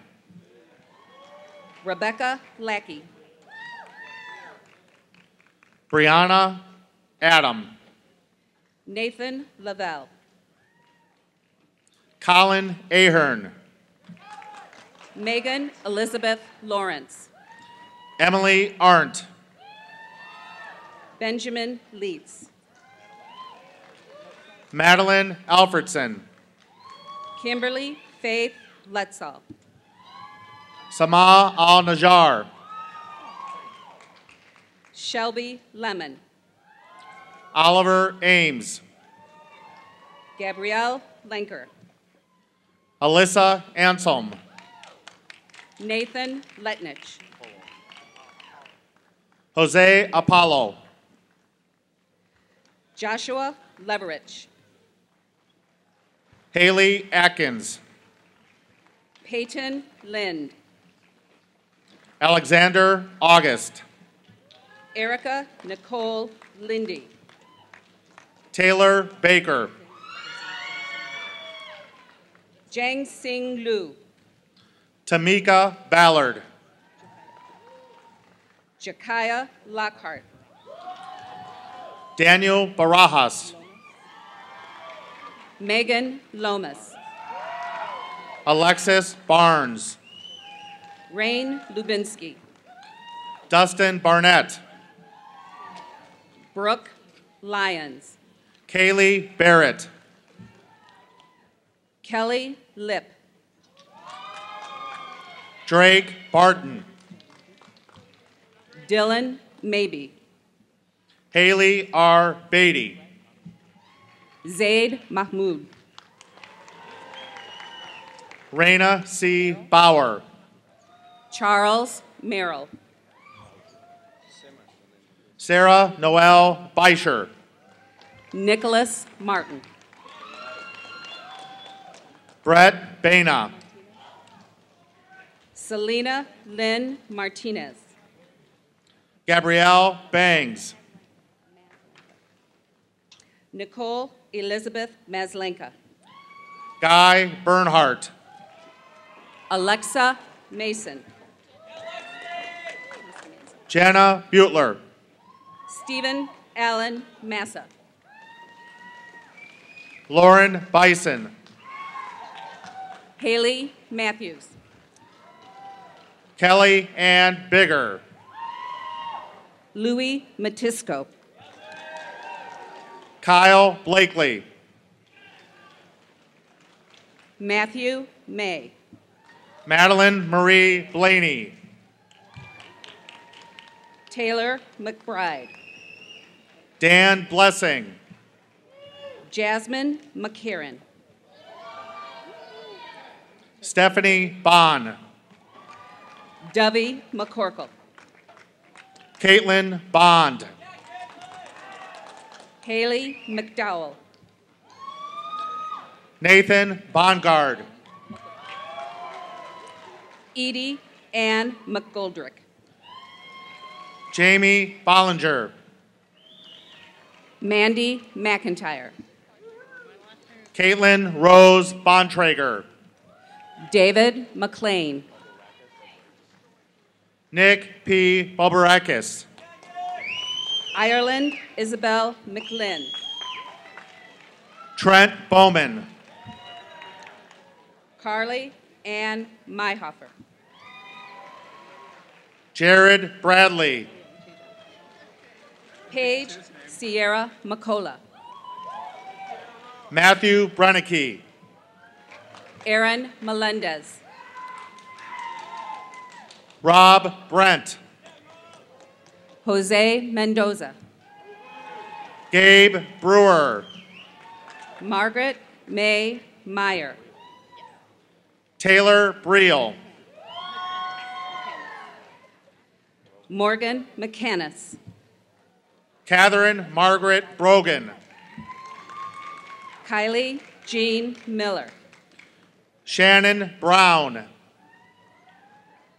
Rebecca Lackey. Brianna Adam. Nathan Lavelle. Colin Ahern. Megan Elizabeth Lawrence. Emily Arndt. Benjamin Leitz. Madeline Alfredson. Kimberly Faith Letzel. Sama Al-Najjar. Shelby Lemon. Oliver Ames. Gabrielle Lenker. Alyssa Anselm. Nathan Letnich. Jose Apollo. Joshua Leverich. Haley Atkins. Peyton Lind. Alexander August. Erica Nicole Lindy. Taylor Baker. Jang Sing Lu. Tamika Ballard. Jakaya Lockhart. Daniel Barajas. Megan Lomas. Alexis Barnes. Rain Lubinsky. Dustin Barnett. Brooke Lyons. Kaylee Barrett. Kelly Lip. Drake Barton. Dylan Maybe. Haley R. Beatty. Zaid Mahmoud. Raina C. Bauer. Charles Merrill. Sarah Noel Beischer. Nicholas Martin. Brett Baina. Selena Lynn Martinez. Gabrielle Bangs. Nicole Elizabeth Maslenka. Guy Bernhardt. Alexa Mason. Jenna Butler. Stephen Allen Massa. Lauren Bison. Haley Matthews. Kelly Ann Bigger. Louis Matisco. Kyle Blakely. Matthew May. Madeline Marie Blaney. Taylor McBride. Dan Blessing. Jasmine McCarran. Stephanie Bond. Dovey McCorkle. Caitlin Bond. Haley McDowell. Nathan Bongard. Edie Ann McGoldrick. Jamie Bollinger. Mandy McIntyre. Caitlin Rose Bontrager. David McLean. Nick P. Bobarakis. Ireland Isabel McLinn. Trent Bowman. Carly Ann Myhofer. Jared Bradley. Paige Sierra McCullough. Matthew Brennicky. Aaron Melendez. Rob Brent. Jose Mendoza. Gabe Brewer. Margaret May Meyer. Taylor Briel. Morgan McCannis. Catherine Margaret Brogan. Kylie Jean Miller. Shannon Brown.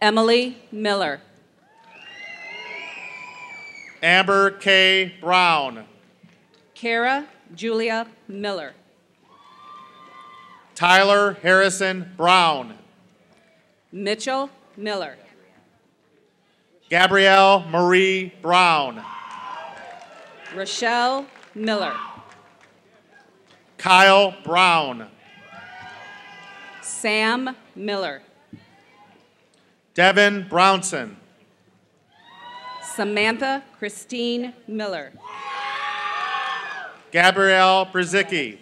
Emily Miller. Amber K. Brown. Kara Julia Miller. Tyler Harrison Brown. Mitchell Miller. Gabrielle Marie Brown. Rochelle Miller. Kyle Brown. Sam Miller. Devin Brownson. Samantha Christine Miller. Gabrielle Brzicki.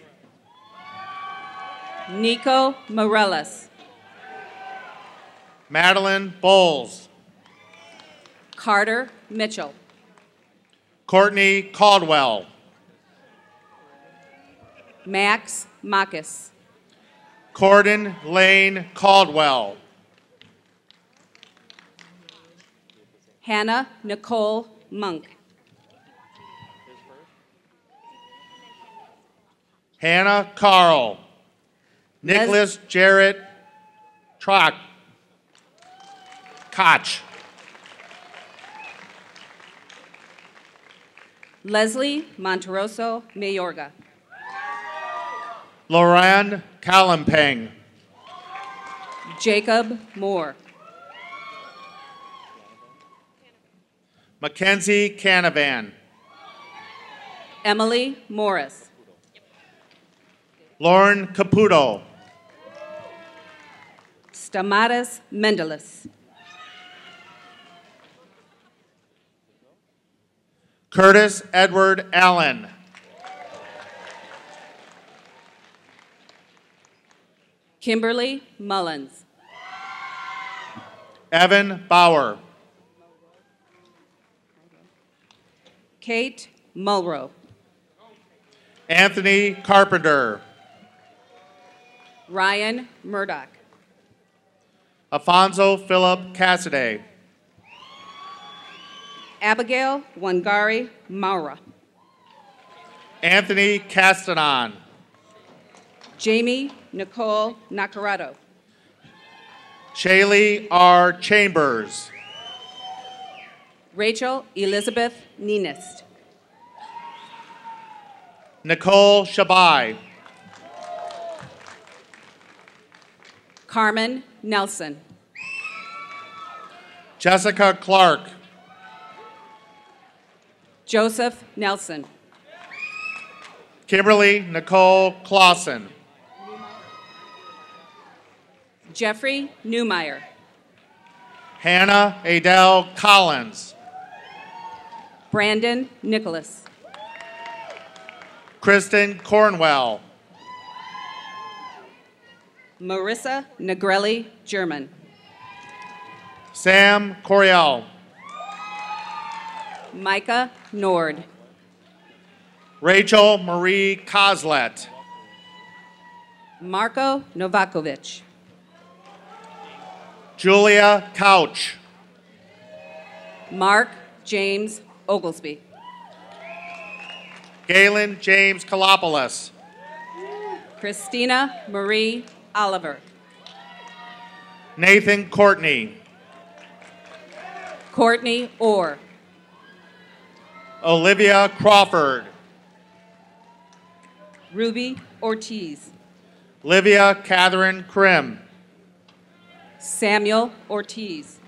Nico Morellis. Madeline Bowles. Carter Mitchell. Courtney Caldwell. Max Makis. Corden Lane Caldwell. Hannah Nicole Monk. Hannah Carl. Nicholas Jarrett Trock. Koch. Leslie Monteroso Mayorga. Loran Kalimpeng. Jacob Moore. Mackenzie Canavan. Emily Morris. Lauren Caputo. Stamatis Mendelis. Curtis Edward Allen. Kimberly Mullins. Evan Bauer. Kate Mulrow. Anthony Carpenter. Ryan Murdoch. Alfonso Philip Cassidy. Abigail Wangari Maura. Anthony Castanon. Jamie Nicole Nacarado. Shaylee R. Chambers. Rachel Elizabeth Ninist. Nicole Shabai. Carmen Nelson. Jessica Clark. Joseph Nelson. Kimberly Nicole Clausen. Jeffrey Newmeyer. Hannah Adele Collins. Brandon Nicholas. Kristen Cornwell. Marissa Negrelli German. Sam Coriel. Micah Nord. Rachel Marie Kozlet. Marco Novakovic. Julia Couch. Mark James Oglesby. Galen James Kalopoulos. Christina Marie Oliver. Nathan Courtney. Courtney Orr. Olivia Crawford. Ruby Ortiz. Livia Catherine Krim. Samuel Ortiz.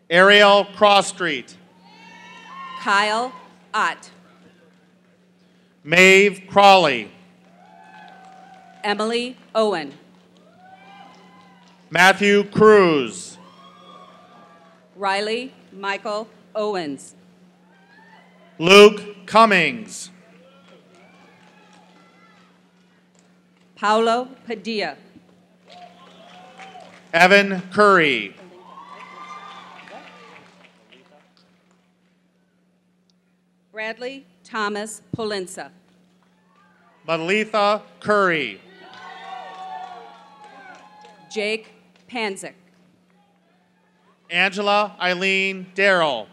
Ariel Crossstreet. Kyle Ott. Maeve Crawley. Emily Owen. Matthew Cruz. Riley Michael Owens. Luke Cummings. Paulo Padilla. Evan Curry. Bradley Thomas Polinsa. Malitha Curry. Jake Panzik. Angela Eileen Darrell.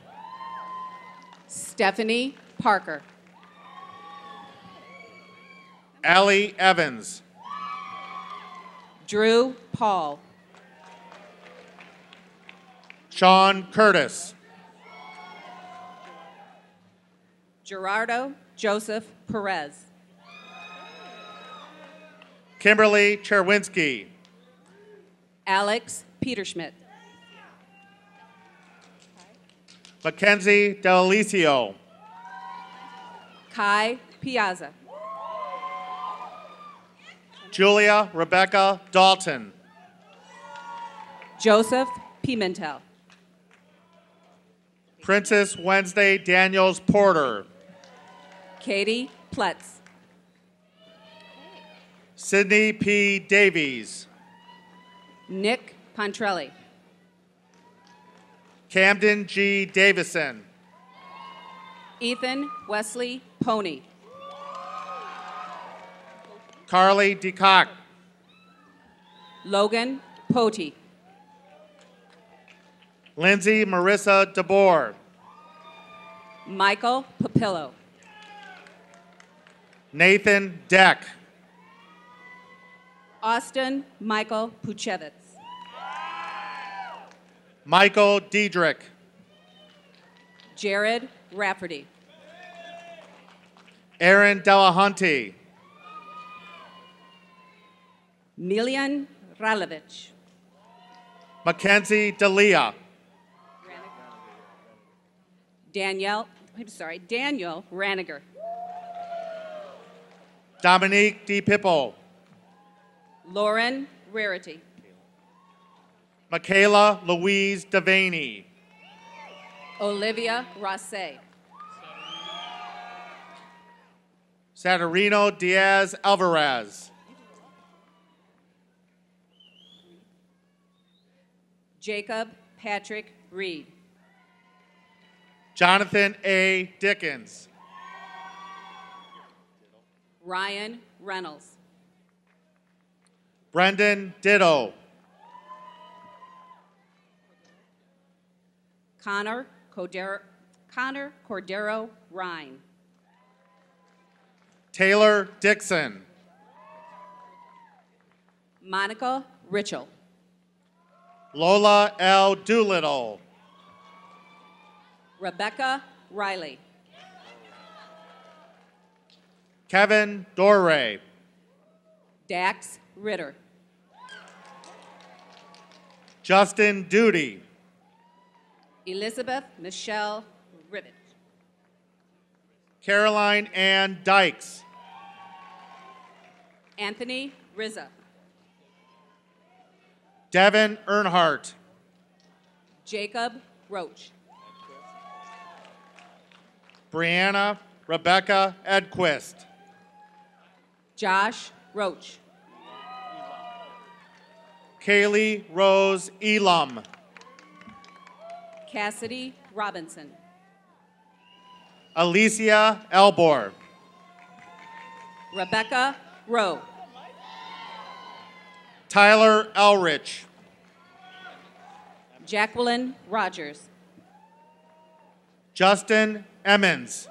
Stephanie Parker. Allie Evans. Drew Paul. Sean Curtis. Gerardo Joseph Perez. Kimberly Cherwinski. Alex Peterschmidt. Mackenzie Delalicio. Kai Piazza. Julia Rebecca Dalton. Joseph Pimentel. Princess Wednesday Daniels Porter. Katie Pletz. Sydney P. Davies. Nick Pontrelli. Camden G. Davison. Ethan Wesley Pony. Carly DeCock. Logan Poti. Lindsay Marissa DeBoer. Michael Papillo. Nathan Deck. Austin Michael Puchevitz. Michael Diedrich. Jared Rafferty. Aaron Delahunty. Milian Ralevich. Mackenzie Dalia. Daniel Raniger. Dominique DiPippo. Lauren Rarity. Michaela Louise Devaney. Olivia Rosset. Saturino Diaz Alvarez. Jacob Patrick Reed. Jonathan A. Dickens. Ryan Reynolds. Brendan Ditto. Connor Cordero Rhine. Taylor Dixon. Monica Richel. Lola L. Doolittle. Rebecca Riley. Kevin Dorray. Dax Ritter. Justin Duty. Elizabeth Michelle Ribbit. Caroline Ann Dykes. Anthony Rizza. Devin Earnhardt. Jacob Roach. Brianna Rebecca Edquist. Josh Roach. Kaylee Rose Elam. Cassidy Robinson. Alicia Elbor. Rebecca Rowe. Tyler Elrich. Jacqueline Rogers. Justin Emmons.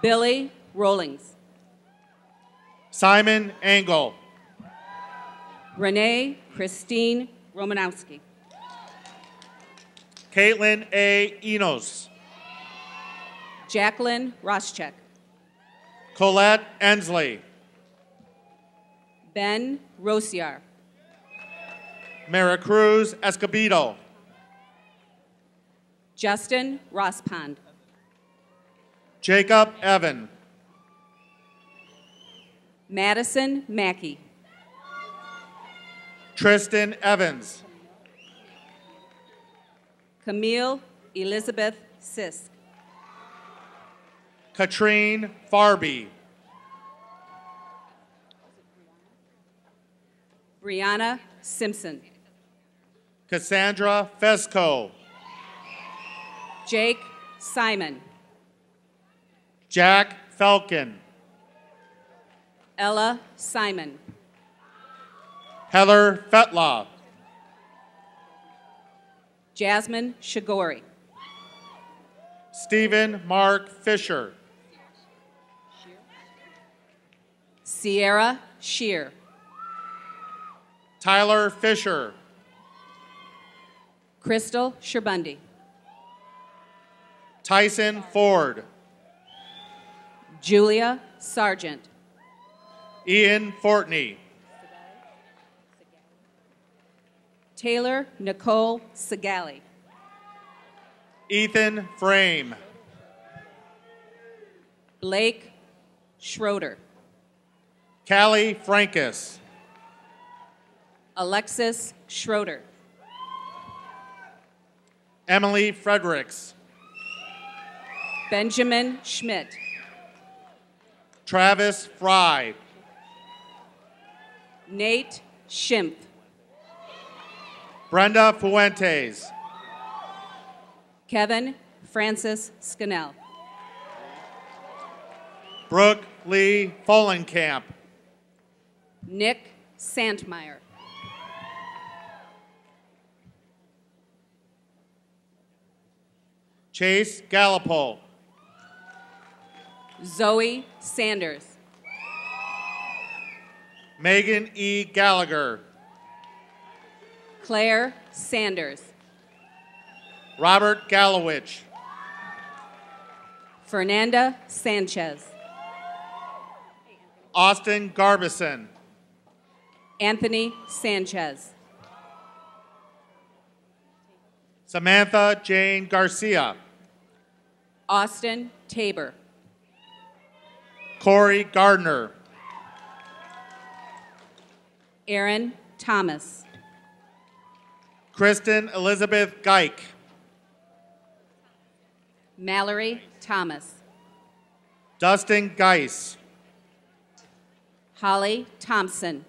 Billy Rollings. Simon Engel. Renee Christine Romanowski. Caitlin A. Enos. Jacqueline Roschek. Colette Ensley. Ben Rosiar. Maricruz Escobedo. Justin Rosspond. Jacob Evan. Madison Mackey. Tristan Evans. Camille Elizabeth Sisk. Katrine Farby. Brianna Simpson. Cassandra Fesco. Jake Simon. Jack Falcon. Ella Simon. Heather Fetlaw. Jasmine Shigori. Stephen Mark Fisher. Sierra Shear. Tyler Fisher. Crystal Sherbundi. Tyson Ford. Julia Sargent. Ian Fortney. Taylor Nicole Segali. Ethan Frame. Blake Schroeder. Callie Frankus. Alexis Schroeder. Emily Fredericks. Benjamin Schmidt. Travis Fry. Nate Schimpf. Brenda Fuentes. Kevin Francis Scannell. Brooke Lee Follenkamp. Nick Santmeyer. Chase Gallipo. Zoe Sanders. Megan E. Gallagher. Claire Sanders. Robert Gallowich. Fernanda Sanchez. Austin Garbison. Anthony Sanchez. Samantha Jane Garcia. Austin Tabor. Corey Gardner. Aaron Thomas. Kristen Elizabeth Geik. Mallory Thomas. Dustin Geis. Holly Thompson.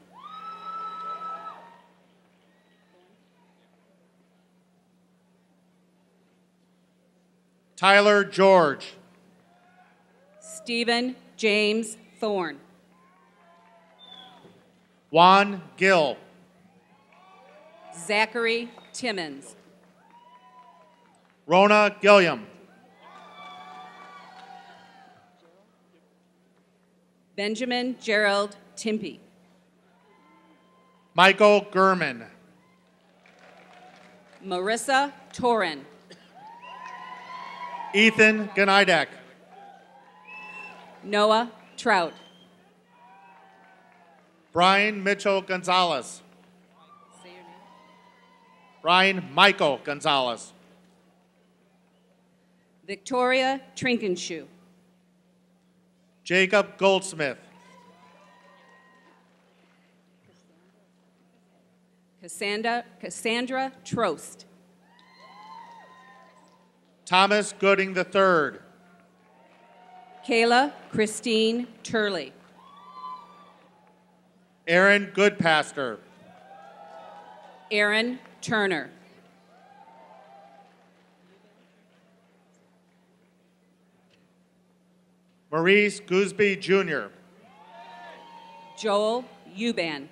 Tyler George. Stephen James Thorne. Juan Gill. Zachary Timmons. Rona Gilliam. Benjamin Gerald Timpey. Michael Gurman. Marissa Torin. Ethan Ganidek. Noah Trout. Brian Mitchell Gonzalez. Ryan Michael Gonzalez. Victoria Trinkenshoe. Jacob Goldsmith. Cassandra Trost. Thomas Gooding III. Kayla Christine Turley. Aaron Goodpaster. Aaron Turner. Maurice Gooseby Jr. Joel Euban.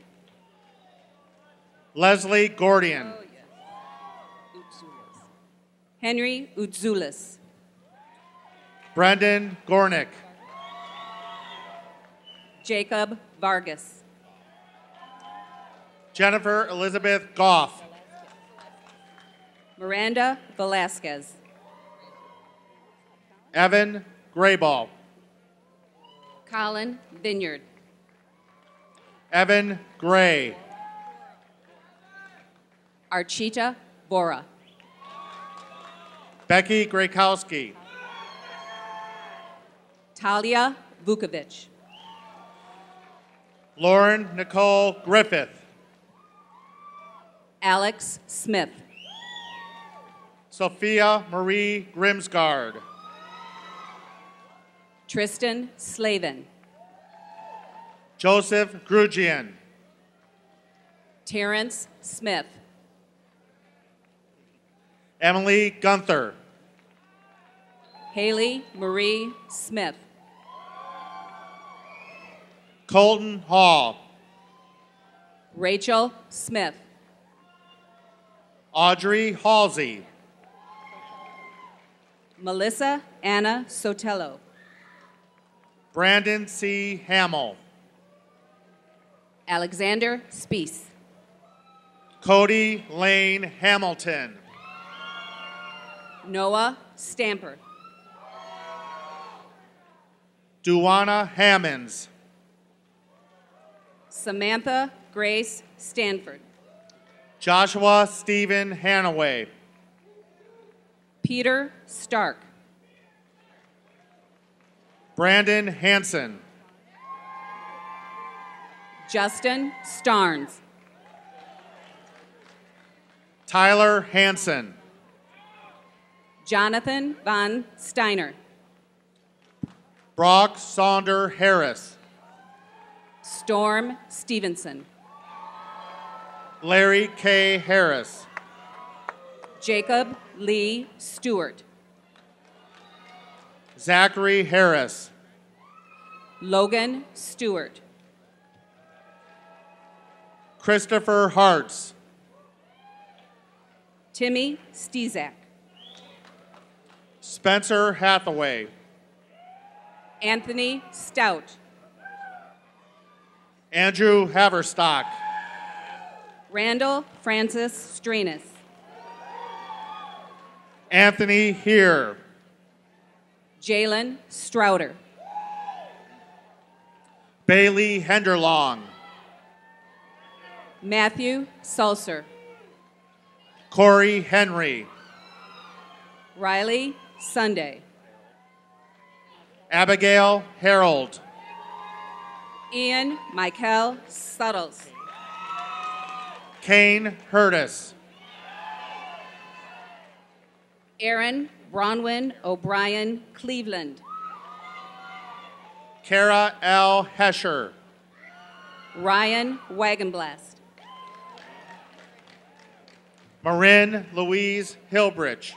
Leslie Gordian. Henry Utzulis. Brendan Gornick. Jacob Vargas. Jennifer Elizabeth Goff. Miranda Velasquez. Evan Grayball. Colin Vineyard. Evan Gray. Archita Bora. Becky Graykowski. Talia Vukovic. Lauren Nicole Griffith. Alex Smith. Sophia Marie Grimsgard. Tristan Slavin. Joseph Grugian. Terrence Smith. Emily Gunther. Haley Marie Smith. Colton Hall. Rachel Smith. Audrey Halsey. Melissa Anna Sotelo. Brandon C. Hamill. Alexander Spees. Cody Lane Hamilton. Noah Stamper. Duana Hammonds. Samantha Grace Stanford. Joshua Stephen Hanaway. Peter Stark. Brandon Hanson. Justin Starnes. Tyler Hanson. Jonathan Von Steiner. Brock Saunder Harris. Storm Stevenson. Larry K. Harris. Jacob Lee Stewart. Zachary Harris. Logan Stewart. Christopher Hartz. Timmy Stezak. Spencer Hathaway. Anthony Stout. Andrew Haverstock. Randall Francis Stranus. Anthony Heer. Jalen Strouder. Bailey Henderlong. Matthew Sulcer. Corey Henry. Riley Sunday. Abigail Harold. Ian Michael Suttles. Kane Hurtis. Aaron Bronwyn O'Brien Cleveland. Kara L. Hesher. Ryan Wagenblast. Marin Louise Hilbrich.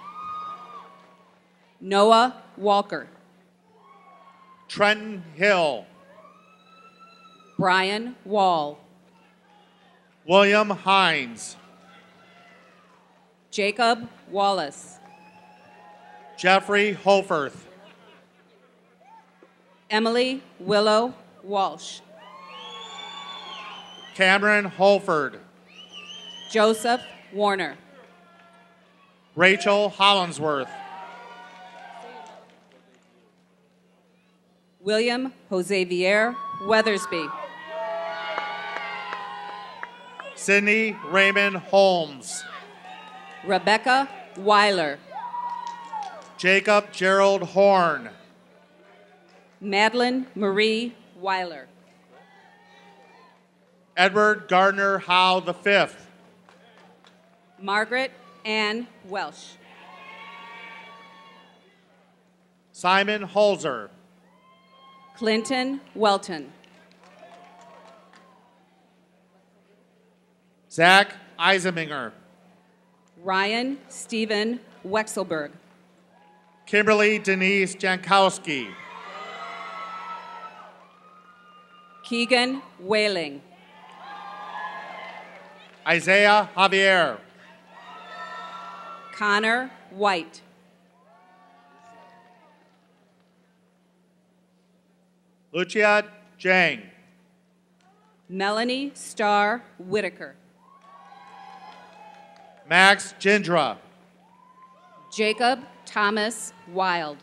Noah Walker. Trenton Hill. Brian Wall. William Hines. Jacob Wallace. Jeffrey Hoferth. Emily Willow Walsh. Cameron Holford. Joseph Warner. Rachel Hollinsworth. William Josevier Weathersby. Sidney Raymond Holmes. Rebecca Weiler. Jacob Gerald Horn. Madeline Marie Weiler. Edward Gardner Howe V. Margaret Ann Welsh. Simon Holzer. Clinton Welton. Zach Eisenminger. Ryan Stephen Wexelberg. Kimberly Denise Jankowski. Keegan Whaling. Isaiah Javier. Connor White. Lucia Jang. Melanie Starr Whitaker. Max Gindra. Jacob Thomas Wild.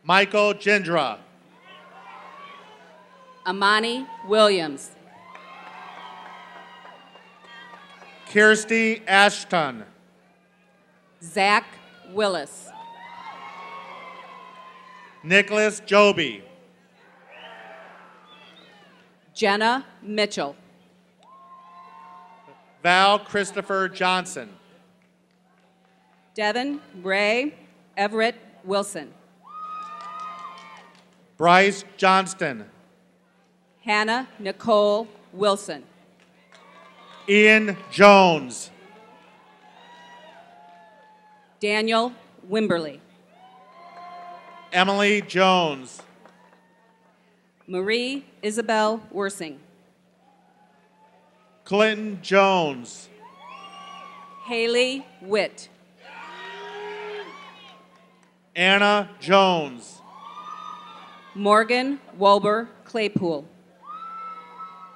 Michael Gindra. Amani Williams. Kirsty Ashton. Zach Willis. Nicholas Joby. Jenna Mitchell. Val Christopher Johnson. Devin Ray Everett Wilson. Bryce Johnston. Hannah Nicole Wilson. Ian Jones. Daniel Wimberly. Emily Jones. Marie Isabel Worsing. Clinton Jones. Haley Witt. Anna Jones. Morgan Wolber Claypool.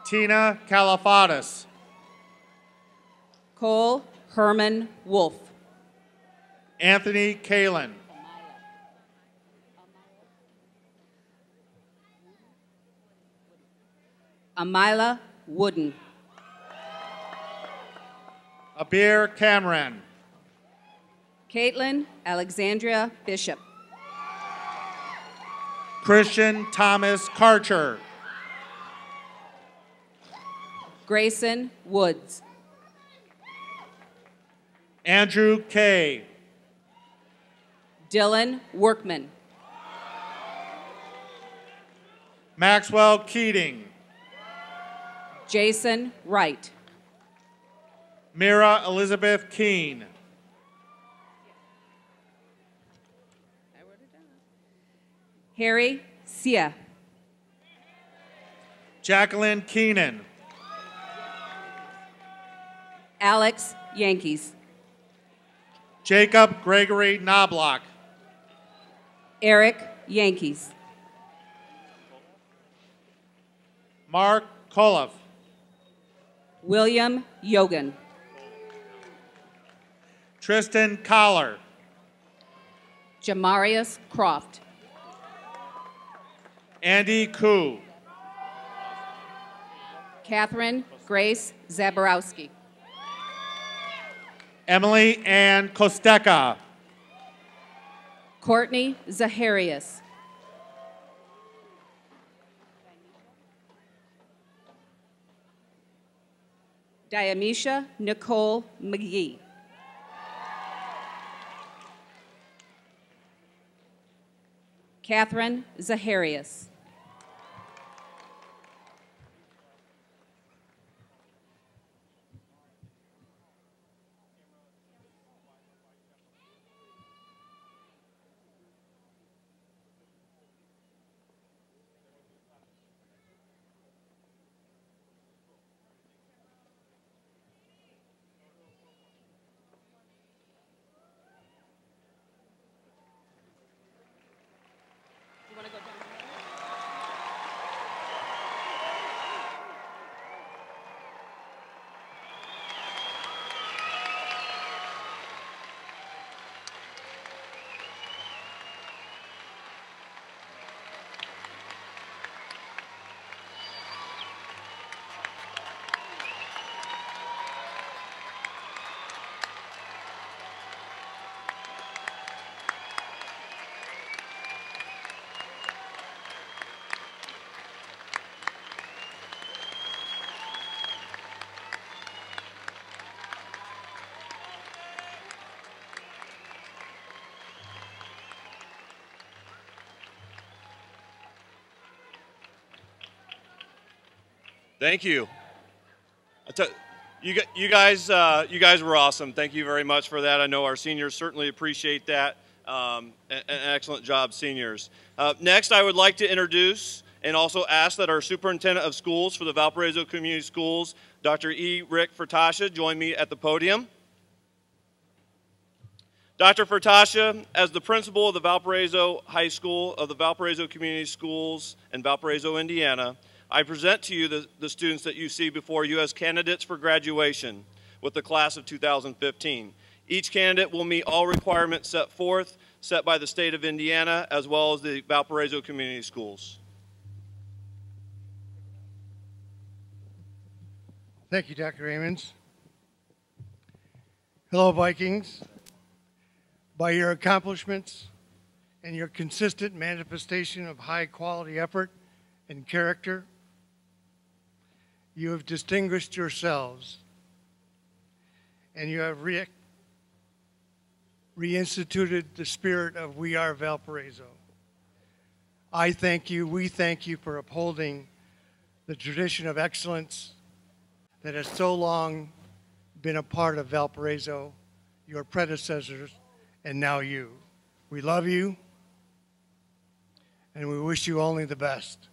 Tina Califatis. Cole Herman Wolf. Anthony Kalin. Amila Wooden. Abir Cameron. Caitlin Alexandria Bishop. Christian Thomas Karcher. Grayson Woods. Andrew Kay. Dylan Workman. Maxwell Keating. Jason Wright. Mira Elizabeth Keene. Harry Sia. Jacqueline Keenan. Alex Yankees. Jacob Gregory Knobloch. Eric Yankees. Mark Koloff. William Yogan. Tristan Collar. Jamarius Croft. Andy Koo. Catherine Grace Zaborowski. Emily Ann Kosteka. Courtney Zaharias. Diamisha Nicole McGee. Catherine Zaharias. You want to go down? Thank you. You guys were awesome. Thank you very much for that. I know our seniors certainly appreciate that. An excellent job, seniors. Next, I would like to introduce and also ask that our Superintendent of Schools for the Valparaiso Community Schools, Dr. E. Rick Furtascia, join me at the podium. Dr. Furtascia, as the principal of the Valparaiso High School of the Valparaiso Community Schools in Valparaiso, Indiana, I present to you the students that you see before you as candidates for graduation with the class of 2015. Each candidate will meet all requirements set by the state of Indiana, as well as the Valparaiso Community Schools. Thank you, Dr. Ammons. Hello, Vikings. By your accomplishments and your consistent manifestation of high-quality effort and character, you have distinguished yourselves, and you have reinstituted the spirit of We Are Valparaiso. I thank you, we thank you for upholding the tradition of excellence that has so long been a part of Valparaiso, your predecessors, and now you. We love you, and we wish you only the best.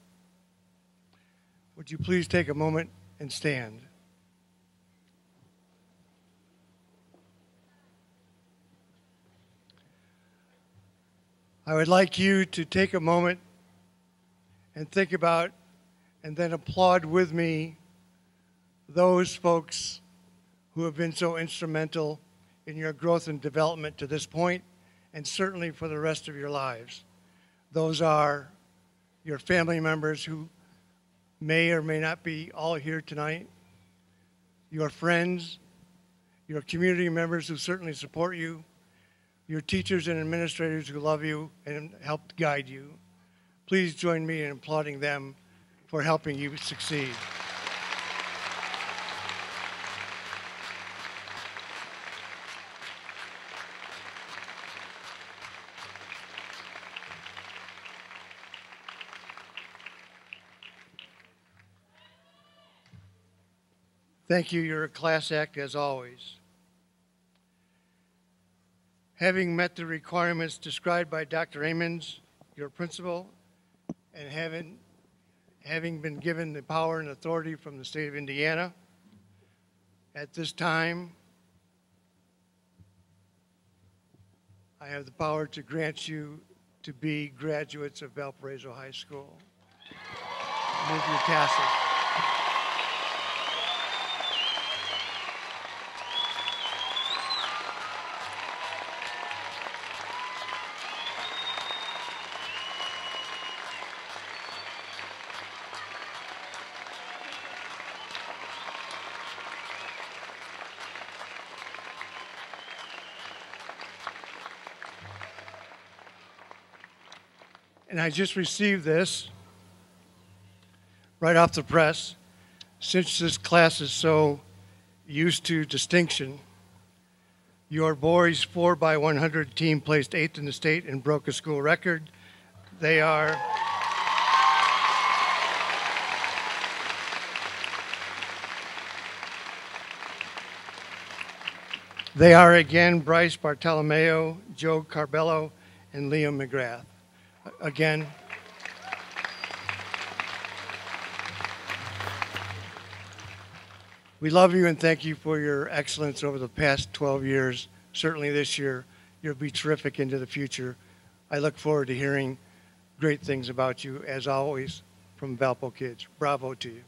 Would you please take a moment and stand? I would like you to take a moment and think about and then applaud with me those folks who have been so instrumental in your growth and development to this point, and certainly for the rest of your lives. Those are your family members who may or may not be all here tonight, your friends, your community members who certainly support you, your teachers and administrators who love you and helped guide you. Please join me in applauding them for helping you succeed. Thank you. You're a class act as always. Having met the requirements described by Dr. Ammons, your principal, and having been given the power and authority from the state of Indiana, at this time, I have the power to grant you to be graduates of Valparaiso High School. Move your tassels. And I just received this right off the press. Since this class is so used to distinction, your boys 4x100 team placed 8th in the state and broke a school record. They are again Bryce Bartolomeo, Joe Carbello, and Liam McGrath. Again, we love you and thank you for your excellence over the past 12 years. Certainly this year, you'll be terrific into the future. I look forward to hearing great things about you, as always, from Valpo kids. Bravo to you.